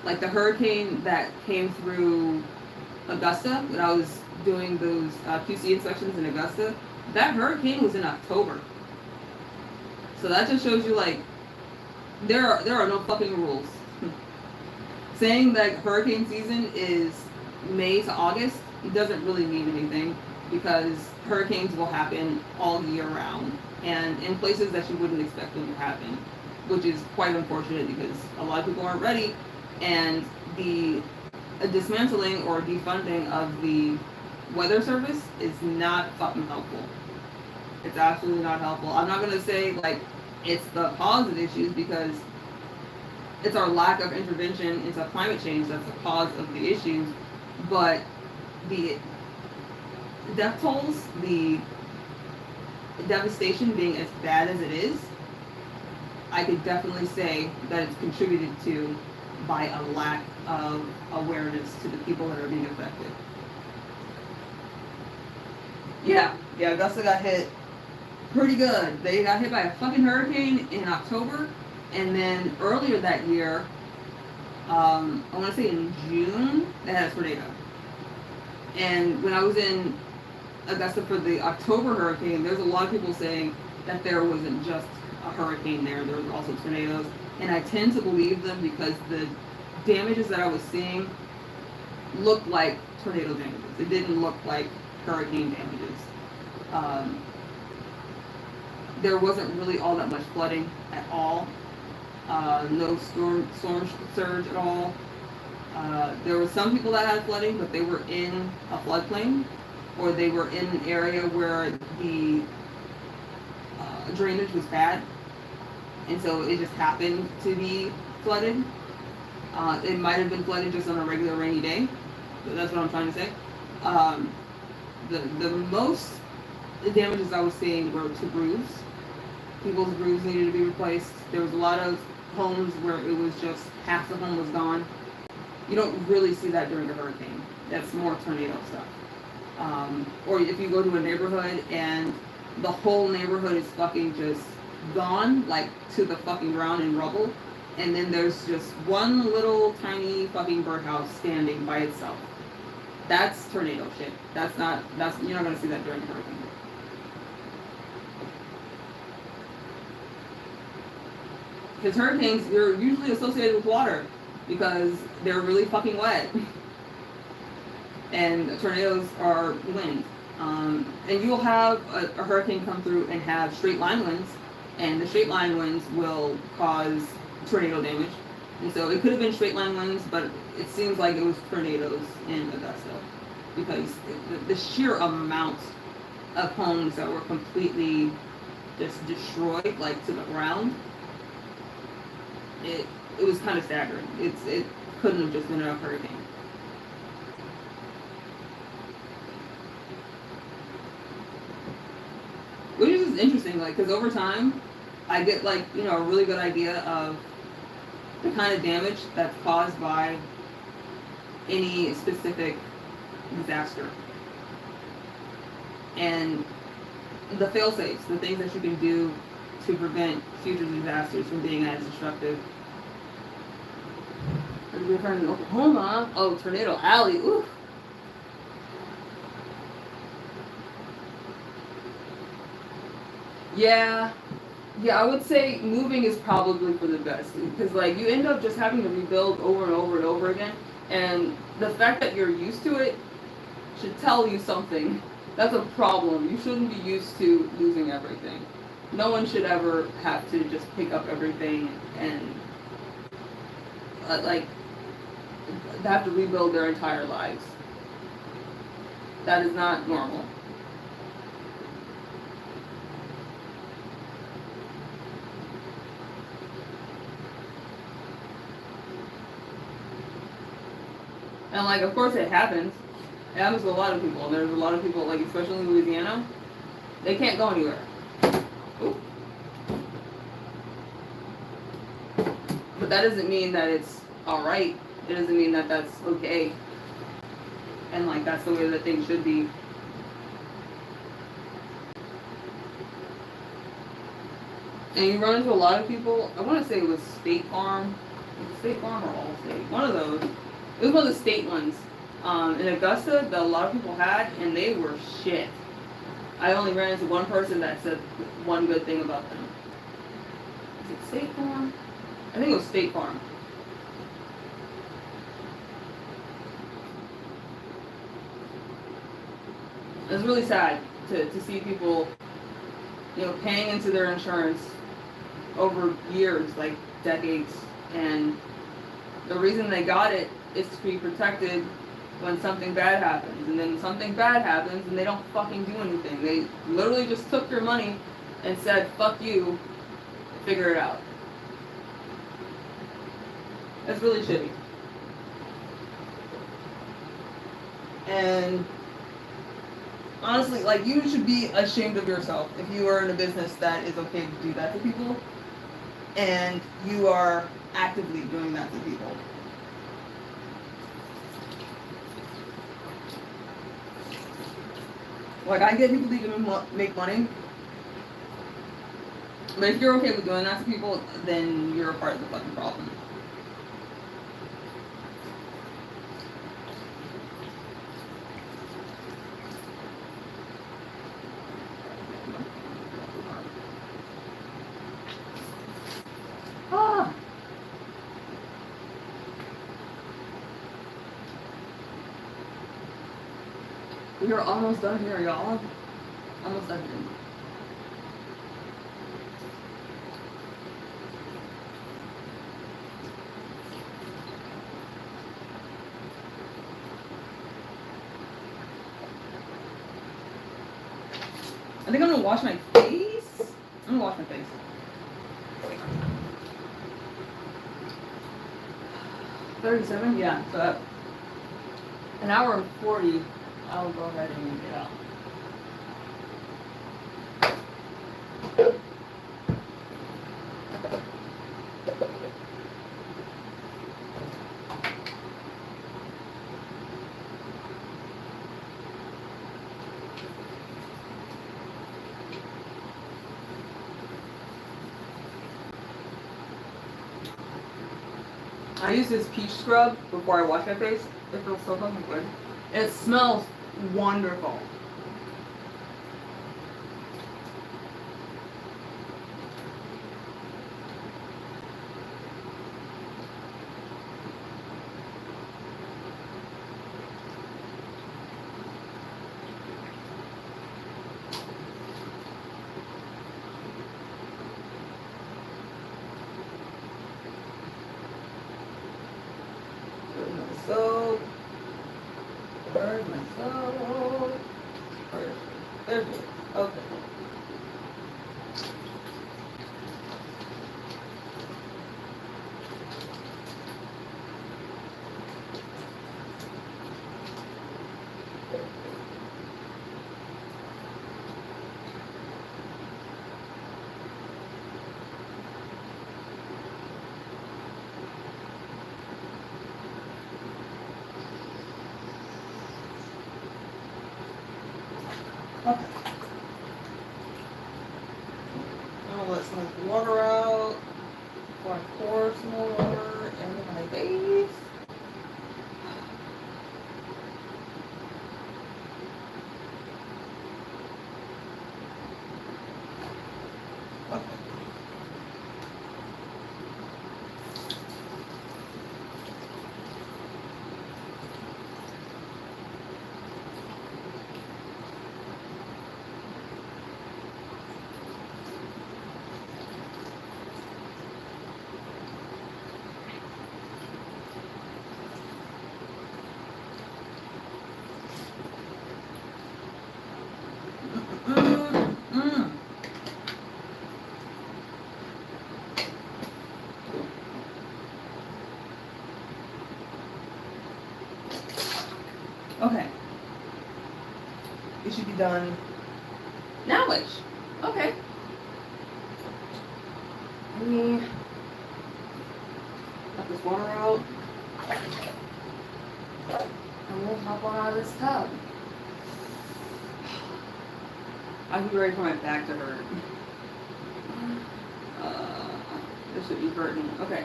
Like the hurricane that came through Augusta, when I was doing those QC inspections in Augusta, that hurricane was in October. So that just shows you, like, there are no fucking rules. Saying that hurricane season is May to August doesn't really mean anything, because hurricanes will happen all year round and in places that you wouldn't expect them to happen, which is quite unfortunate because a lot of people aren't ready, and the dismantling or defunding of the weather service is not fucking helpful. It's absolutely not helpful. I'm not gonna say like it's the cause of issues, because it's our lack of intervention into climate change that's the cause of the issues, but the death tolls, the devastation being as bad as it is, I could definitely say that it's contributed to by a lack of awareness to the people that are being affected. Yeah, Augusta got hit pretty good. They got hit by a fucking hurricane in October, and then earlier that year, I want to say in June, they had a tornado. And when I was in Augusta for the October hurricane, there's a lot of people saying that there wasn't just a hurricane there was also tornadoes. And I tend to believe them because the damages that I was seeing looked like tornado damages. It didn't look like hurricane damages. There wasn't really all that much flooding at all. No storm surge at all. There were some people that had flooding, but they were in a floodplain, or they were in an area where the drainage was bad, and so it just happened to be flooded. It might have been flooded just on a regular rainy day, but that's what I'm trying to say. The most damages I was seeing were to roofs. People's roofs needed to be replaced. There was a lot of homes where it was just half the home was gone. You don't really see that during a hurricane. That's more tornado stuff. Or if you go to a neighborhood and the whole neighborhood is fucking just gone, like to the fucking ground in rubble, and then there's just one little tiny fucking birdhouse standing by itself. That's tornado shit. You're not gonna see that during a hurricane. Because hurricanes, they're usually associated with water because they're really fucking wet. And tornadoes are wind. And you'll have a hurricane come through and have straight line winds, and the straight line winds will cause tornado damage. And so it could have been straight line winds, but it seems like it was tornadoes in Augusta, because the sheer amount of homes that were completely just destroyed, like to the ground, it was kind of staggering. It couldn't have just been a hurricane. Which is just interesting, like, because over time, I get, like, a really good idea of the kind of damage that's caused by any specific disaster. And the fail-safes, the things that you can do to prevent future disasters from being as destructive. We're in Oklahoma. Oh, Tornado Alley. Ooh. Yeah, I would say moving is probably for the best, because like you end up just having to rebuild over and over and over again, and the fact that you're used to it should tell you something. That's a problem. You shouldn't be used to losing everything. No one should ever have to just pick up everything and like have to rebuild their entire lives. That is not normal. And like, of course, it happens. It happens to a lot of people. And there's a lot of people, like especially in Louisiana, they can't go anywhere. Ooh. But that doesn't mean that it's all right. It doesn't mean that that's okay. And like that's the way that things should be. And you run into a lot of people. I want to say it was State Farm. Was it State Farm or Allstate? One of those. It was one of the state ones. In Augusta that a lot of people had, and they were shit. I only ran into one person that said one good thing about them. Is it State Farm? I think it was State Farm. It was really sad to see people, you know, paying into their insurance over years, like decades, and the reason they got it is to be protected when something bad happens, and then something bad happens and they don't fucking do anything. They literally just took your money and said, fuck you, figure it out. That's really shitty. And honestly, like, you should be ashamed of yourself if you are in a business that is okay to do that to people, and you are actively doing that to people. Like, I get people to make money, but if you're okay with doing that to people, then you're a part of the fucking problem. Ah! We're almost done here, y'all. Almost done here. I think I'm gonna wash my face. I'm gonna wash my face. $37? Yeah, so an hour and 40. I'll go ahead and get out. I use this peach scrub before I wash my face. It feels so fucking good. It smells wonderful. So, where's my soap? There's it. Okay. Okay. I'll let some of the water out before I pour some more water into my face. Okay. It should be done nowish. Okay. Let me got this water out. And we'll hop on out of this tub. I'll be ready for my back to hurt. This should be hurting. Okay.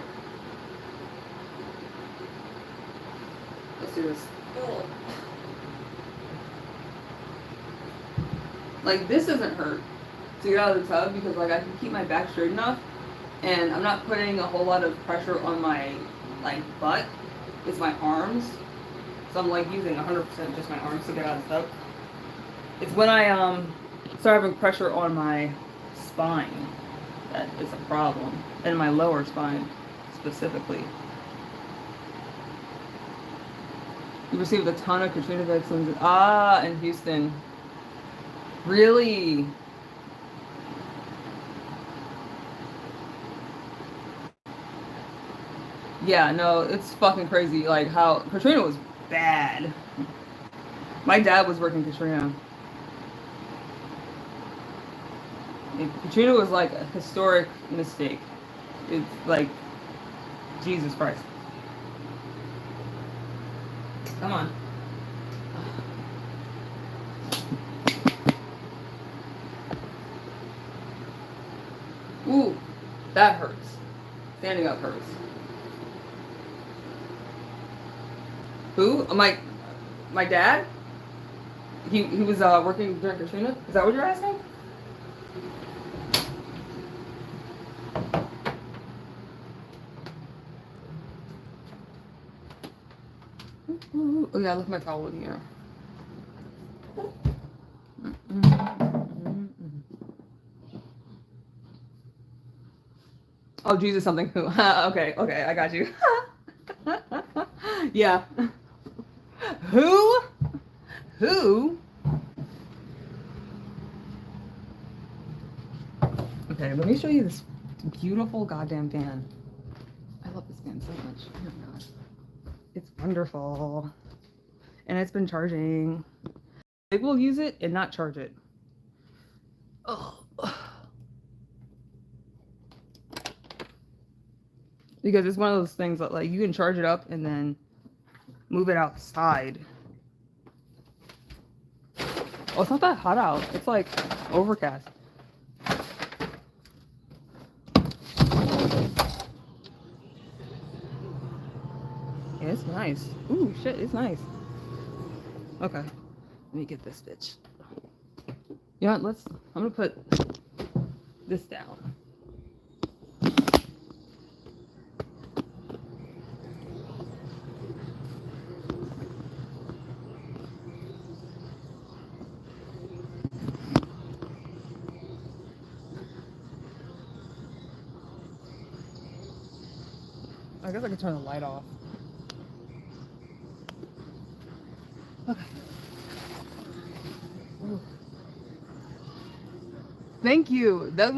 Let's do this. Like, this doesn't hurt to get out of the tub because, like, I can keep my back straight enough and I'm not putting a whole lot of pressure on my, like, butt. It's my arms. So I'm, like, using 100% just my arms to get out of the tub. It's when I start having pressure on my spine that is a problem. And my lower spine, specifically. You received a ton of Katrina vaccines. In Houston. Really? Yeah, no, it's fucking crazy. Like, how Katrina was bad. My dad was working Katrina. Katrina was like a historic mistake. It's like, Jesus Christ. Come on. Ooh, that hurts. Standing up hurts. Who? My dad? He was working during Katrina? Is that what you're asking? Oh yeah, I left my towel in here. Oh, Jesus, something. Okay, I got you. Yeah. Who? Okay, let me show you this beautiful goddamn fan. I love this fan so much. Oh my god. It's wonderful. And it's been charging. They will use it and not charge it. Oh. Because it's one of those things that, like, you can charge it up and then move it outside. Oh, it's not that hot out. It's like overcast. Yeah, it's nice. Ooh, shit, it's nice. Okay. Let me get this bitch. You know what, I'm gonna put this down. I guess I could turn the light off. Okay. Ooh. Thank you. This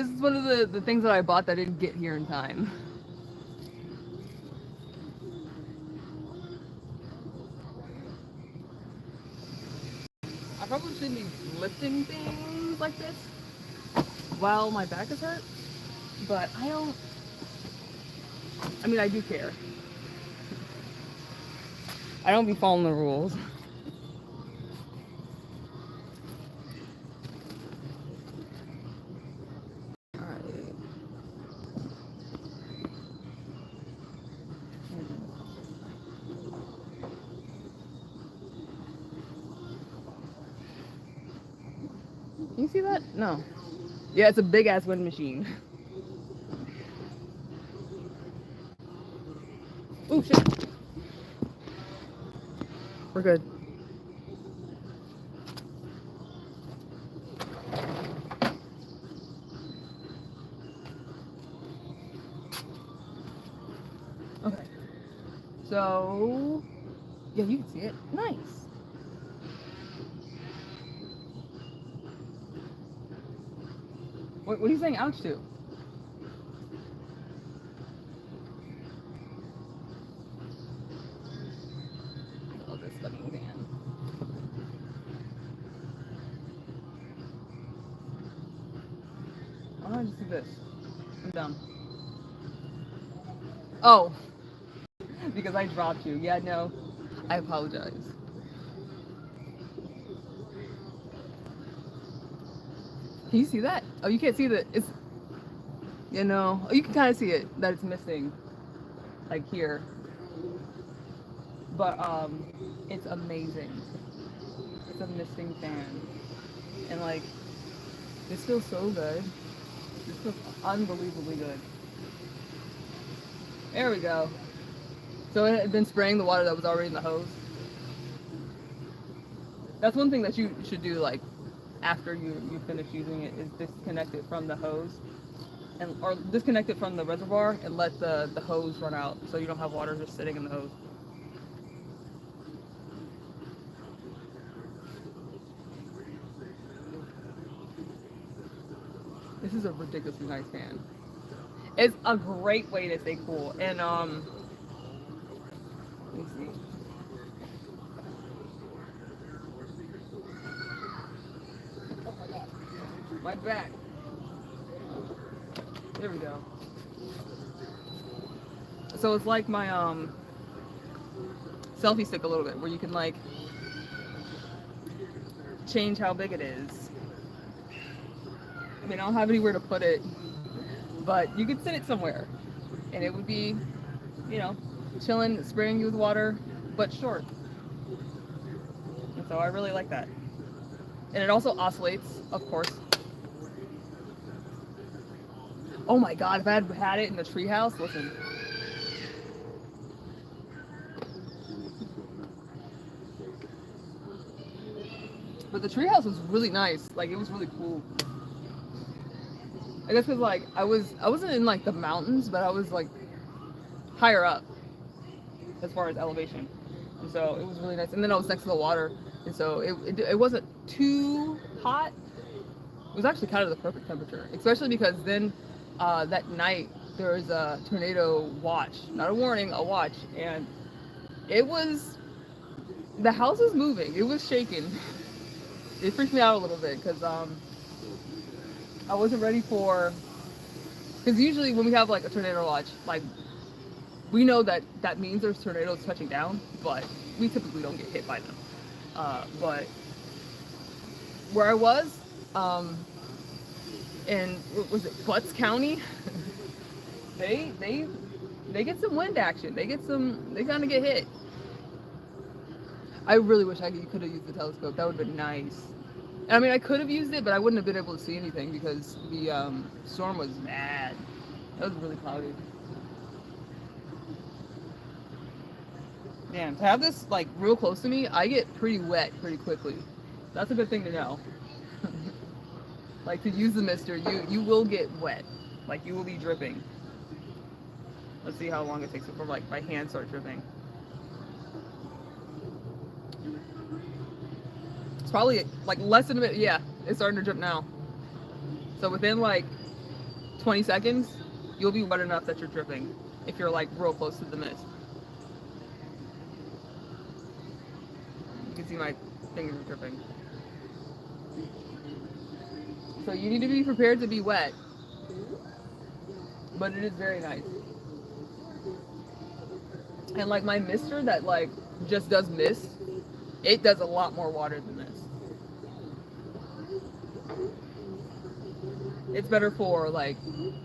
is one of the things that I bought that didn't get here in time. I probably shouldn't be lifting things like this while my back is hurt, but I mean, I do care. I don't be following the rules. Can you see that? No. Yeah, it's a big ass wind machine. Ooh, shit. We're good. Okay. So, yeah, you can see it. Nice. What are you saying ouch to? I love this fucking van. Why don't I just do this? I'm dumb. Oh, because I dropped you. Yeah, no. I apologize. Can you see that? Oh, you can't see that. It's, you know, oh, you can kind of see it, that it's missing, like here. But, it's amazing. It's a misting fan. And, like, this feels so good. This feels unbelievably good. There we go. So it had been spraying the water that was already in the hose. That's one thing that you should do, like, after you finish using it, is disconnect it from the hose. And, or disconnect it from the reservoir and let the hose run out so you don't have water just sitting in the hose. This is a ridiculously nice fan. It's a great way to stay cool. And let me see. Oh my god. My back. There we go. So it's like my selfie stick a little bit, where you can like change how big it is. I mean, I don't have anywhere to put it, but you could sit it somewhere, and it would be, you know, chilling, spraying you with water, but short. And so I really like that. And it also oscillates, of course. Oh my god, if I had had it in the treehouse, listen. But the treehouse was really nice. Like, it was really cool. I guess because like I wasn't in like the mountains, but I was like higher up as far as elevation, and so it was really nice. And then I was next to the water, and so it wasn't too hot. It was actually kind of the perfect temperature, especially because then that night there was a tornado watch, not a warning, a watch, and it was, the house was moving, it was shaking. It freaked me out a little bit because I wasn't ready for, because usually when we have like a tornado watch, like we know that that means there's tornadoes touching down, but we typically don't get hit by them. But where I was, in, what was it, Butts County, they they get some wind action. They kind of get hit. I really wish you could have used the telescope. That would have been nice. I mean, I could have used it, but I wouldn't have been able to see anything because the storm was bad. It was really cloudy. Man, to have this like real close to me, I get pretty wet pretty quickly. That's a good thing to know. Like, to use the mister, you will get wet. Like, you will be dripping. Let's see how long it takes before like my hands start dripping. It's probably like less than a minute. Yeah, it's starting to drip now. So within like 20 seconds, you'll be wet enough that you're dripping if you're like real close to the mist. You can see my fingers are dripping. So you need to be prepared to be wet, but it is very nice. And like my mister that like just does mist, it does a lot more water than this. It's better for like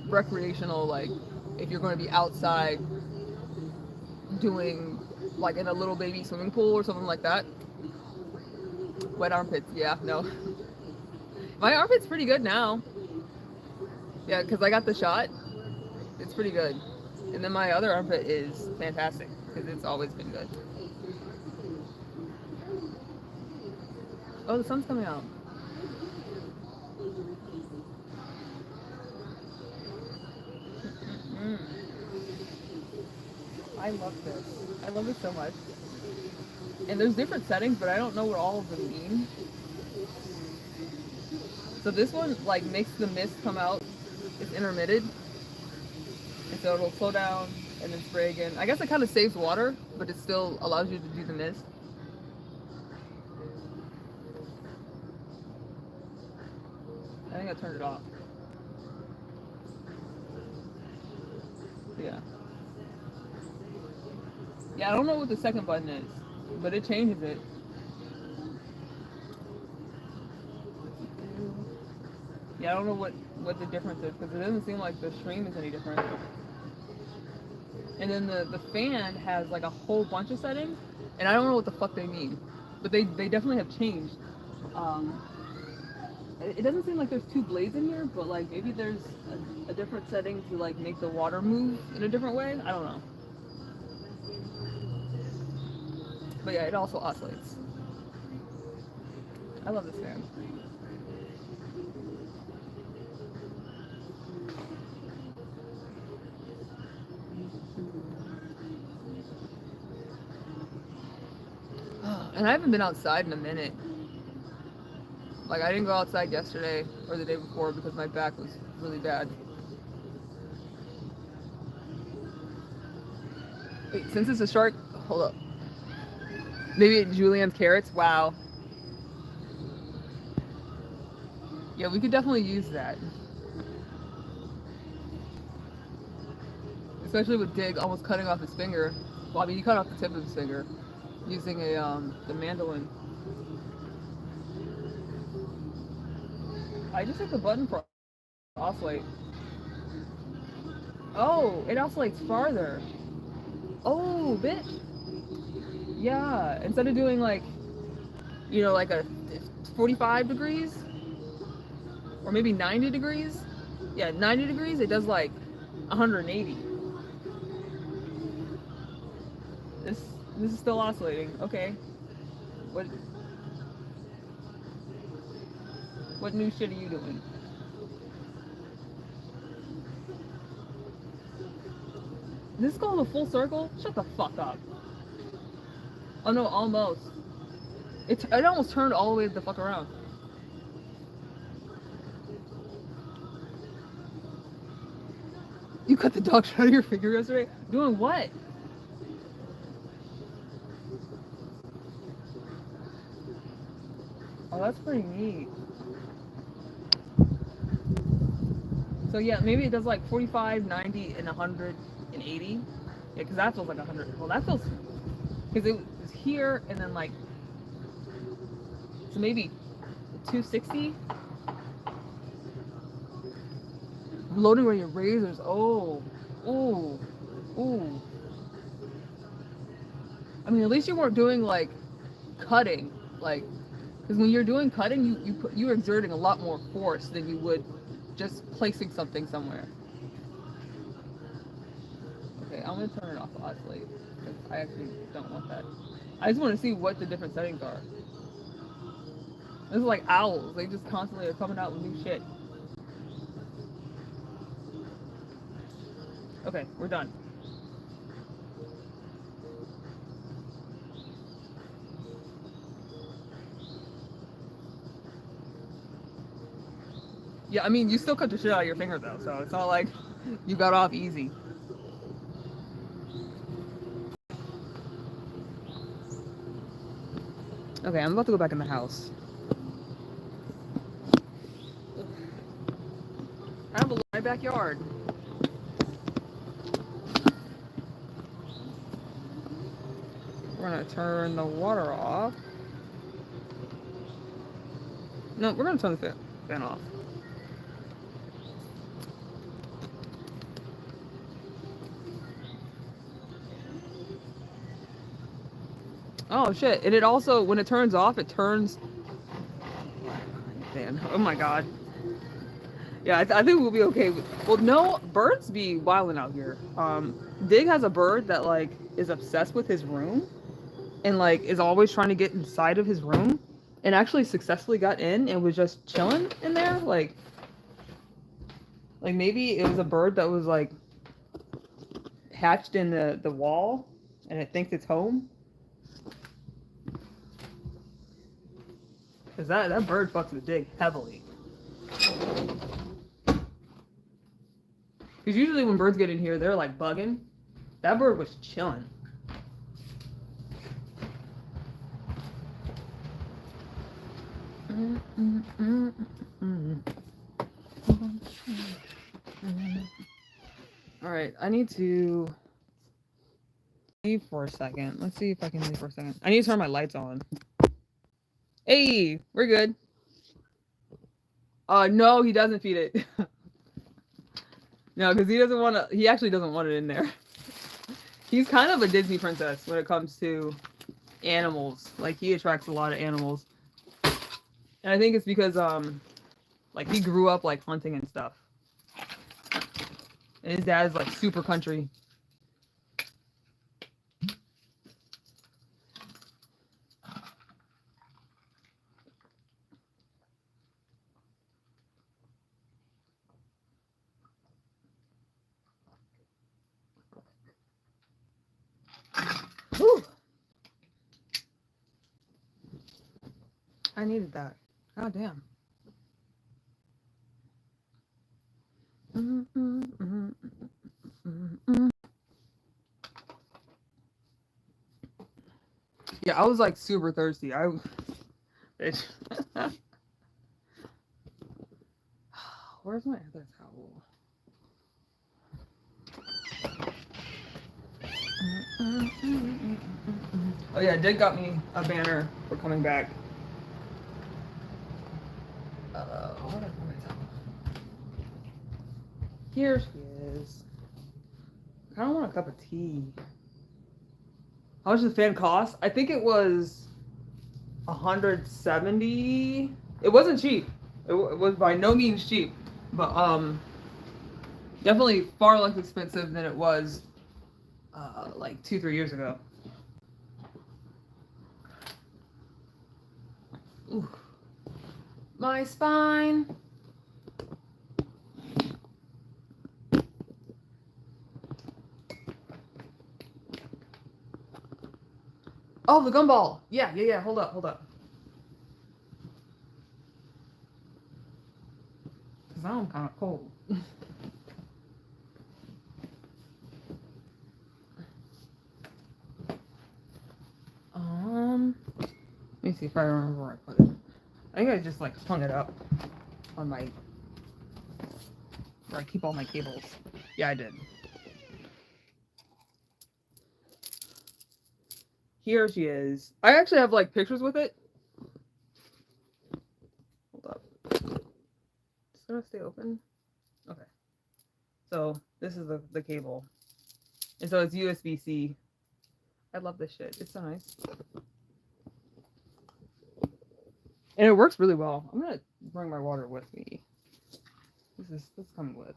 recreational, like if you're going to be outside doing like in a little baby swimming pool or something like that. Wet armpits, yeah, no. My armpit's pretty good now. Yeah, because I got the shot. It's pretty good. And then my other armpit is fantastic because it's always been good. Oh, the sun's coming out. Mm. I love this. I love it so much. And there's different settings, but I don't know what all of them mean. So this one like makes the mist come out. It's intermittent. And so it'll slow down and then spray again. I guess it kind of saves water, but it still allows you to do the mist. I think I turned it off. Yeah. Yeah, I don't know what the second button is, but it changes it. Yeah, I don't know what the difference is because it doesn't seem like the stream is any different. And then the fan has like a whole bunch of settings, and I don't know what the fuck they mean, but they definitely have changed. Um, it doesn't seem like there's two blades in here, but like maybe there's a different setting to like make the water move in a different way. I don't know. But yeah, it also oscillates. I love this fan. And I haven't been outside in a minute. Like I didn't go outside yesterday or the day before because my back was really bad. Wait, since it's a shark, hold up. Maybe Julienne's carrots. Wow. Yeah, we could definitely use that. Especially with Dig almost cutting off his finger. Well, I mean, he cut off the tip of his finger using the mandolin. I just hit the button for oscillate. Oh, it oscillates farther. Oh, bitch. Yeah, instead of doing like, like a 45 degrees or maybe 90 degrees. Yeah, 90 degrees, it does like 180. This this is still oscillating. Okay. What what new shit are you doing? This is called a full circle? Shut the fuck up. Oh no, almost. It almost turned all the way the fuck around. You cut the dog shit out of your finger yesterday? Doing what? Oh, that's pretty neat. So yeah, maybe it does like 45, 90, and 180. Yeah, because that feels like 100. Well, that feels... Because it was here, and then like... So maybe 260? Loading where your razors. Oh. Ooh. Ooh. I mean, at least you weren't doing like cutting. Like, because when you're doing cutting, you're exerting a lot more force than you would just placing something somewhere. Okay, I'm gonna turn it off oscillate because I actually don't want that. I just want to see what the different settings are. This is like owls. They just constantly are coming out with new shit. Okay, we're done. Yeah, I mean, you still cut the shit out of your finger though, so it's not like you got off easy. Okay, I'm about to go back in the house. I have a look at my backyard. We're gonna turn the water off. No, we're gonna turn the fan off. Oh shit! And it also, when it turns off, it turns. Man, oh my god. Yeah, I think we'll be okay. Well, no, birds be wilding out here. Dig has a bird that like is obsessed with his room, and like is always trying to get inside of his room, and actually successfully got in and was just chilling in there. Like maybe it was a bird that was like hatched in the wall, and it thinks it's home. Cause that bird fucks with Dig heavily. Because usually when birds get in here, they're like bugging. That bird was chilling. All right, I need to leave for a second. Let's see if I can leave for a second. I need to turn my lights on. Hey, we're good. No, he doesn't feed it. No, because he doesn't want to. He actually doesn't want it in there. He's kind of a Disney princess when it comes to animals. Like he attracts a lot of animals, and I think it's because like he grew up like hunting and stuff. And his dad's like super country. Whew. I needed that. God damn. Yeah, I was like super thirsty. Bitch. Where's my other towel? Oh yeah, Dick got me a banner for coming back. What is my towel? Here she is. I kind of want a cup of tea. How much does the fan cost? I think it was 170. It wasn't cheap. It was by no means cheap, but definitely far less expensive than it was like 2-3 years ago. Ooh. My spine. Oh, the gumball. Yeah. Hold up. Cause now I'm kind of cold. Let me see if I remember where I put it. I think I just like hung it up on my where I keep all my cables. Yeah, I did. Here she is. I actually have like pictures with it. Hold up. It's gonna stay open. Okay. So this is the cable. And so it's USB-C. I love this shit. It's so nice. And it works really well. I'm gonna bring my water with me. This comes with.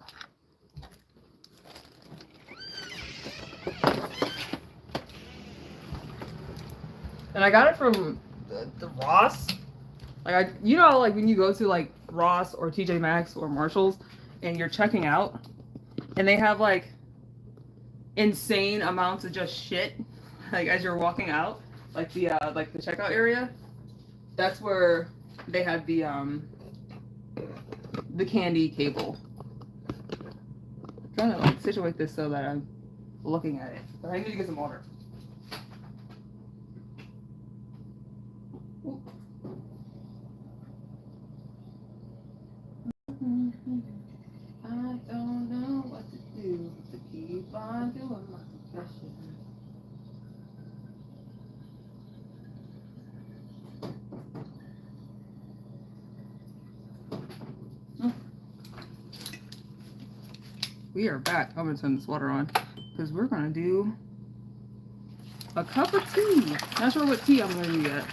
And I got it from the Ross. Like you know, like when you go to like Ross or TJ Maxx or Marshalls, and you're checking out, and they have like insane amounts of just shit, like as you're walking out, like the checkout area. That's where they had the candy cable. I'm trying to like situate this so that I'm looking at it, but I need to get some water. I don't know what to do to keep on doing my profession. We are back. I'm gonna turn this water on because we're gonna do a cup of tea. Not sure what tea I'm gonna do yet,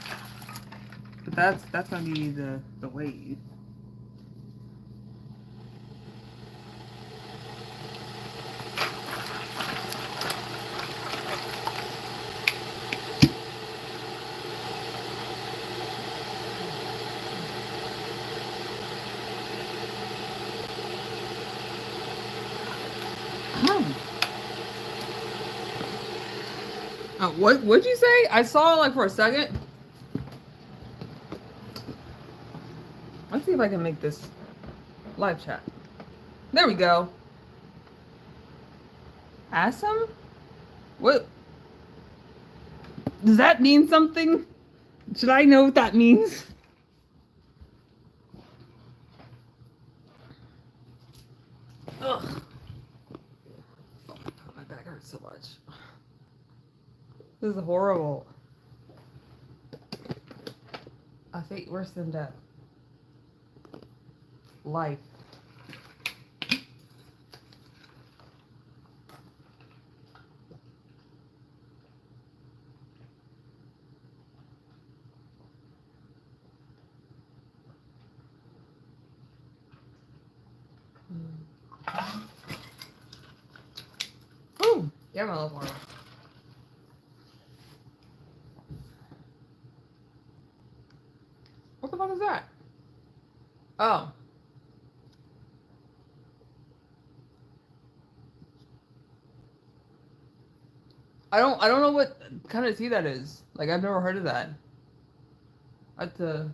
but that's gonna be the wave. What'd you say? I saw like for a second. Let's see if I can make this live chat. There we go. Awesome? What? Does that mean something? Should I know what that means? Ugh. so much. This is horrible. A fate worse than death. Life. Ooh, yeah, I love water. What the fuck is that? Oh. I don't know what kind of tea that is. Like, I've never heard of that. I have to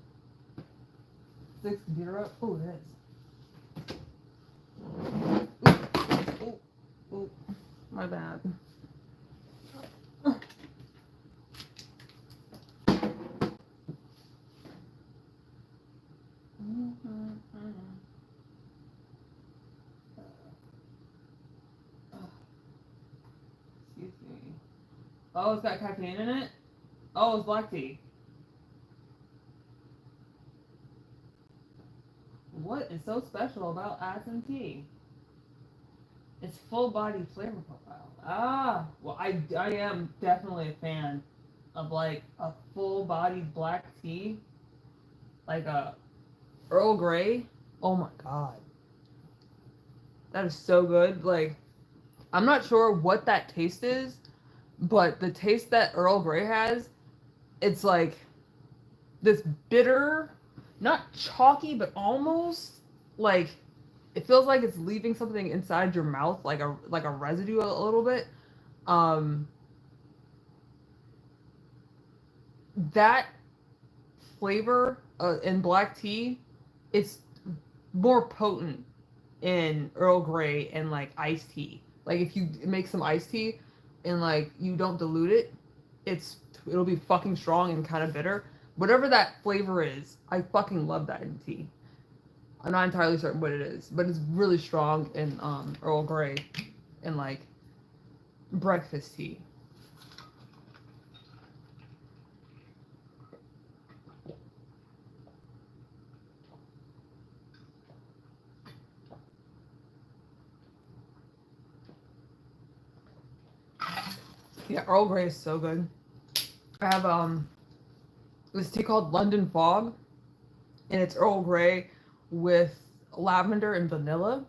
fix the computer up. Oh, it is. Ooh. Ooh. My bad. Excuse me. Oh, it's got caffeine in it? Oh, it's black tea. What is so special about Aspen tea? Its full body flavor profile. Ah, well, I am definitely a fan of like a full bodied black tea, like a Earl Grey. Oh my god, that is so good. Like, I'm not sure what that taste is, but the taste that Earl Grey has, it's like this bitter, not chalky, but almost like it feels like it's leaving something inside your mouth, like a residue a little bit. Um, that flavor in black tea, it's more potent in Earl Grey and like iced tea. Like if you make some iced tea and like you don't dilute it, it'll be fucking strong and kind of bitter. Whatever that flavor is, I fucking love that in tea. I'm not entirely certain what it is, but it's really strong in Earl Grey and like breakfast tea. Yeah, Earl Grey is so good. I have this tea called London Fog, and it's Earl Grey with lavender and vanilla.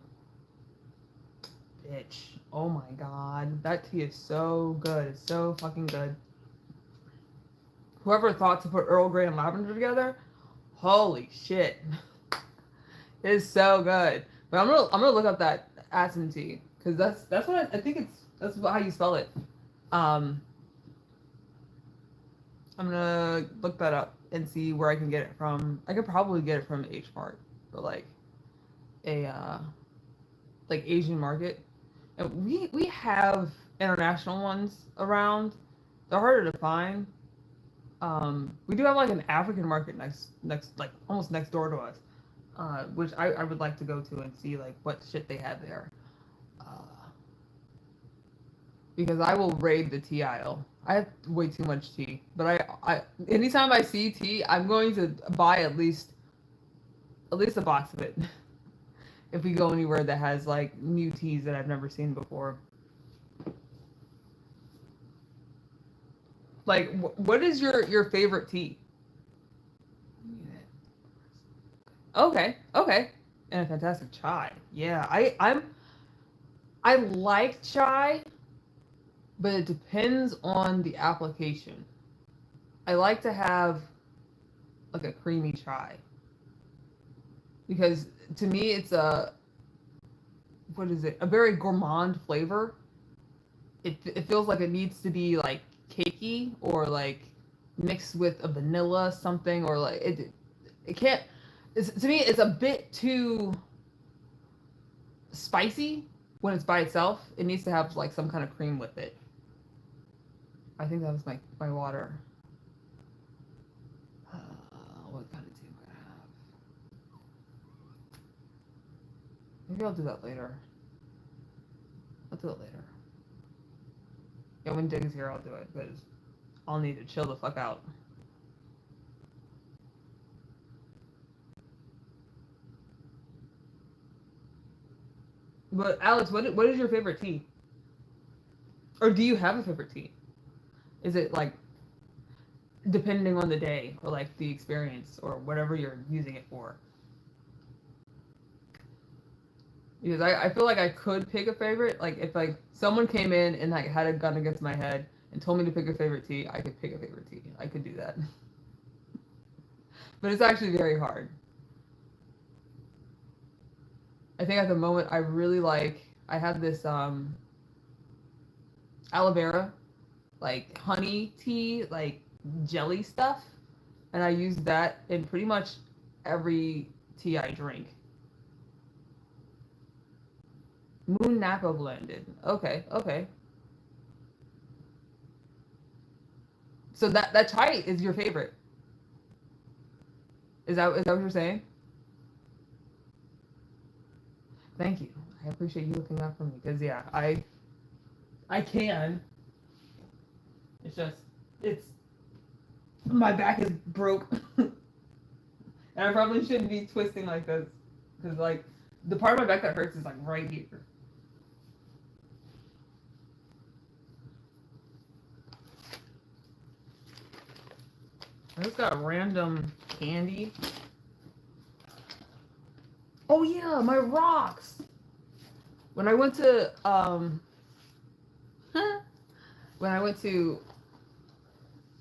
Bitch, oh my god, that tea is so good. It's so fucking good. Whoever thought to put Earl Grey and lavender together, holy shit, it is so good. But I'm gonna look up that Aspen tea because that's what I think that's how you spell it. Um, I'm gonna look that up and see where I can get it from. I could probably get it from H Mart, but like a like Asian market. And we have international ones around. They're harder to find. We do have like an African market next like almost next door to us, which I would like to go to and see like what shit they have there. Because I will raid the tea aisle. I have way too much tea, but I anytime I see tea, I'm going to buy at least a box of it. If we go anywhere that has like new teas that I've never seen before. Like, what is your favorite tea? Okay, okay, and a fantastic chai. Yeah, I like chai, but it depends on the application. I like to have like a creamy chai because to me it's a what is it? A very gourmand flavor. It feels like it needs to be like cakey or like mixed with a vanilla something or like it can't. To me, it's a bit too spicy when it's by itself. It needs to have like some kind of cream with it. I think that was my water. What kind of tea am I gonna have? Maybe I'll do that later. I'll do it later. Yeah, when Dig's here, I'll do it because I'll need to chill the fuck out. But Alex, what is your favorite tea? Or do you have a favorite tea? Is it like depending on the day or like the experience or whatever you're using it for? Because I feel like I could pick a favorite. Like if like someone came in and like had a gun against my head and told me to pick a favorite tea, I could pick a favorite tea. I could do that. But it's actually very hard. I think at the moment I really like I have this aloe vera like honey tea like jelly stuff and I use that in pretty much every tea I drink. Moon Napa blended. Okay, okay. So that chai is your favorite. Is that what you're saying? Thank you. I appreciate you looking out for me because yeah, I can. It's just it's my back is broke, and I probably shouldn't be twisting like this because like the part of my back that hurts is like right here. I just got random candy. Oh yeah, my rocks. When I went to when I went to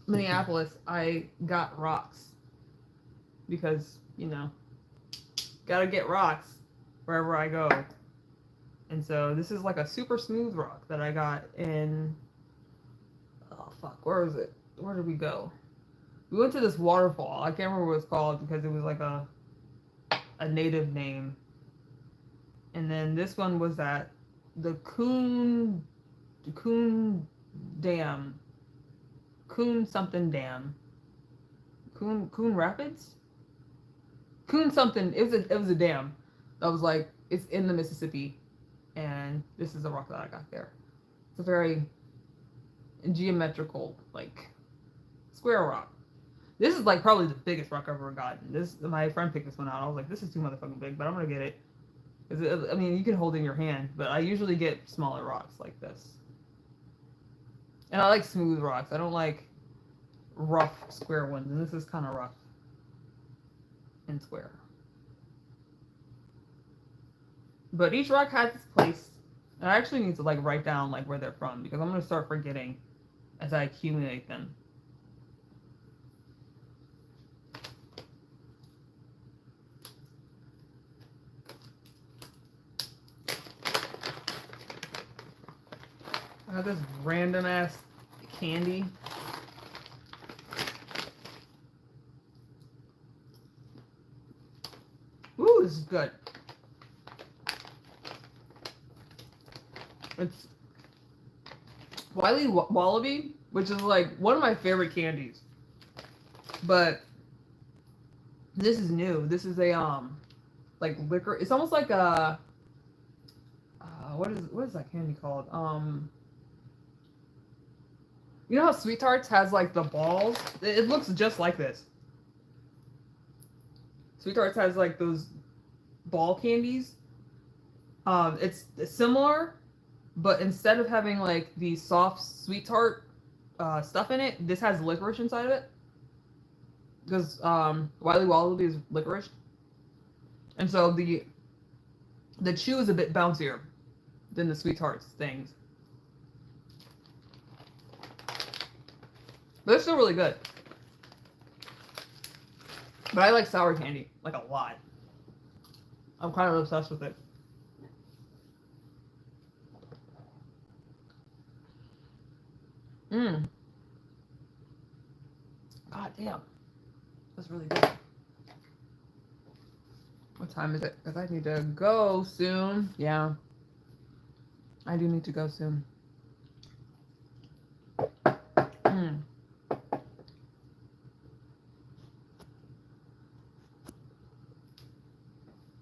Minneapolis, I got rocks because gotta get rocks wherever I go. And so this is like a super smooth rock that I got in. Oh fuck, where was it? Where did we go? We went to this waterfall. I can't remember what it's called because it was like a native name. And then this one was at the Coon Dam. Coon something Dam. Coon Rapids? Coon something. It was a dam that was like it's in the Mississippi, and this is the rock that I got there. It's a very geometrical like square rock. This is like probably the biggest rock I've ever gotten. This my friend picked this one out. I was like, this is too motherfucking big, but I'm gonna get it. I mean, you can hold it in your hand, but I usually get smaller rocks like this. And I like smooth rocks. I don't like rough square ones, and this is kind of rough and square. But each rock has its place. And I actually need to like write down like where they're from because I'm gonna start forgetting as I accumulate them. I got this random ass candy. Ooh, this is good. It's Wiley Wallaby, which is like one of my favorite candies. But this is new. This is a like liquor. It's almost like a what is that candy called? You know how Sweet Tarts has like the balls? It looks just like this. Sweet Tarts has like those ball candies. It's similar, but instead of having like the soft Sweet Tart stuff in it, this has licorice inside of it. Because Wiley Wallaby is licorice, and so the chew is a bit bouncier than the Sweet Tarts things. But they're still really good. But I like sour candy, like a lot. I'm kind of obsessed with it. Mmm. God damn. That's really good. What time is it? Because I need to go soon. Yeah. I do need to go soon. Mmm.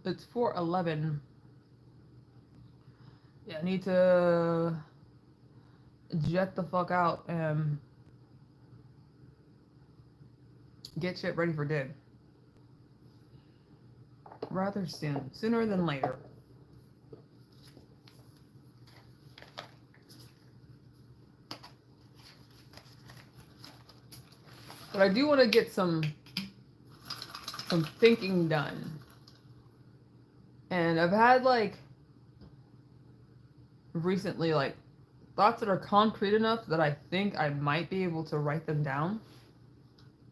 It's 4:11. Yeah, I need to jet the fuck out and get shit ready for dig. Rather soon. Sooner than later. But I do want to get some thinking done. And I've had like recently like thoughts that are concrete enough that I think I might be able to write them down.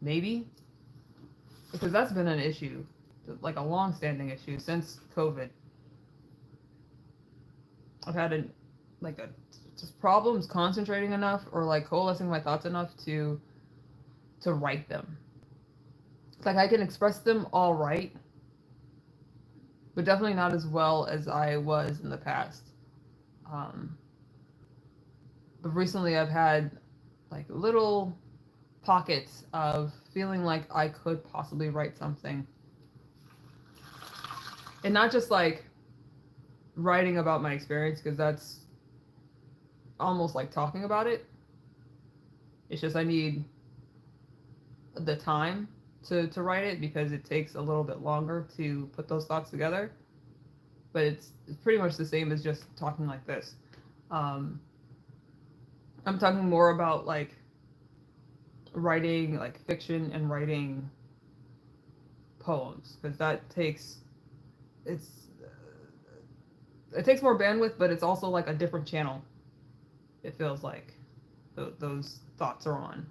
Maybe. Because that's been an issue. Like a long-standing issue since COVID. I've had just problems concentrating enough or like coalescing my thoughts enough to write them. It's like I can express them all right, but definitely not as well as I was in the past. But recently I've had like little pockets of feeling like I could possibly write something. And not just like writing about my experience, because that's almost like talking about it. It's just I need the time to write it because it takes a little bit longer to put those thoughts together. But it's pretty much the same as just talking like this. I'm talking more about like writing like fiction and writing poems, because that takes it takes more bandwidth, but it's also like a different channel. It feels like those thoughts are on.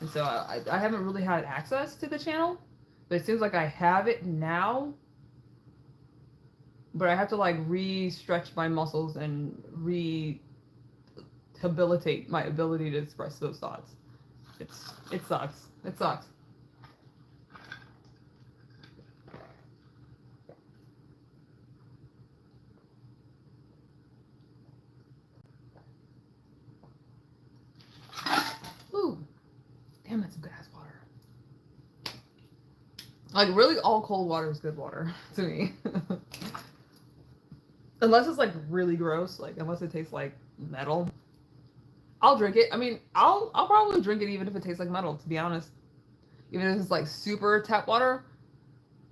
And so I haven't really had access to the channel, but it seems like I have it now. But I have to like re-stretch my muscles and rehabilitate my ability to express those thoughts. It sucks. It sucks. Ooh, damn, that's some good ass water. Like really, all cold water is good water to me. Unless it's like really gross, like unless it tastes like metal, I'll drink it. I mean, I'll probably drink it even if it tastes like metal. To be honest, even if it's like super tap water,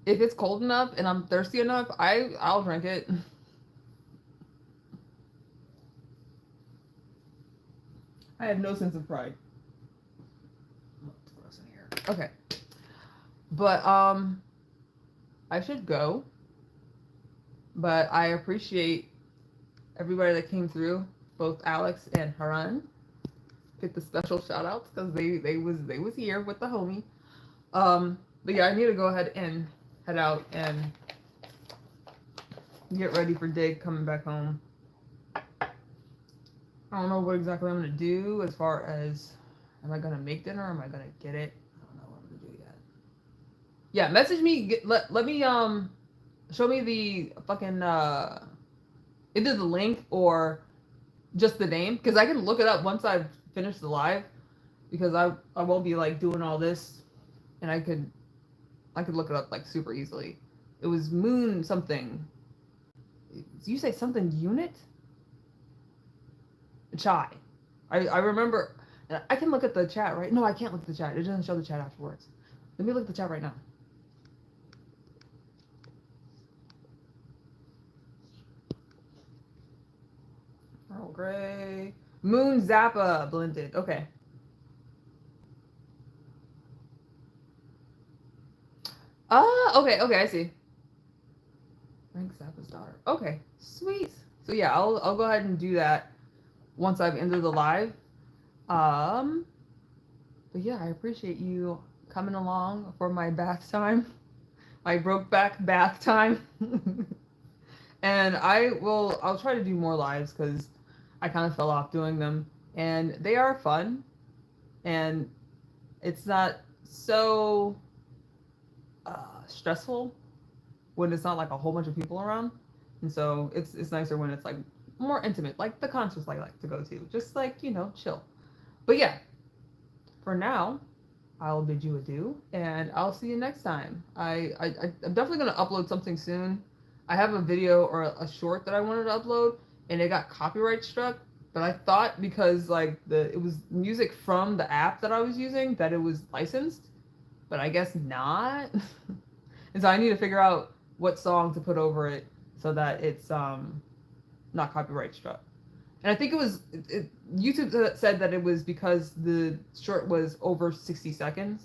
if it's cold enough and I'm thirsty enough, I'll drink it. I have no sense of pride. It's gross in here. Okay, but I should go. But I appreciate everybody that came through, both Alex and Haran. Get the special shout outs because they was here with the homie. But yeah, I need to go ahead and head out and get ready for Dig coming back home. I don't know what exactly I'm gonna do as far as, am I gonna make dinner or am I gonna get it? I don't know what I'm gonna do yet. Yeah, message me. Let me show me the fucking either the link or just the name, because I can look it up once I've finished the live, because I won't be like doing all this, and I could look it up like super easily. It was Moon something. Did you say something unit? Chai. I remember. I can look at the chat, right? No, I can't look at the chat. It doesn't show the chat afterwards. Let me look at the chat right now. Earl Grey. Moon Zappa blended. Okay. Okay, I see. Frank Zappa's daughter. Okay, sweet. So yeah, I'll go ahead and do that once I've ended the live. But yeah, I appreciate you coming along for my bath time. My Brokeback bath time. And I'll try to do more lives because I kind of fell off doing them, and they are fun, and it's not so stressful when it's not like a whole bunch of people around, and so it's nicer when it's like more intimate, like the concerts I like to go to, just like, you know, chill. But yeah, for now, I'll bid you adieu, and I'll see you next time. I'm definitely gonna upload something soon. I have a video or a short that I wanted to upload, and it got copyright struck, But I thought because like it was music from the app that I was using that it was licensed, but I guess not. And so I need to figure out what song to put over it so that it's not copyright struck. And I think it was YouTube said that it was because the short was over 60 seconds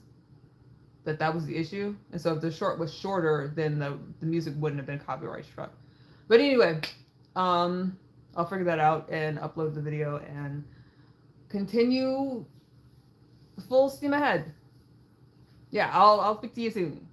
that was the issue. And so if the short was shorter, then the music wouldn't have been copyright struck. But anyway, I'll figure that out and upload the video and continue full steam ahead. Yeah, I'll speak to you soon.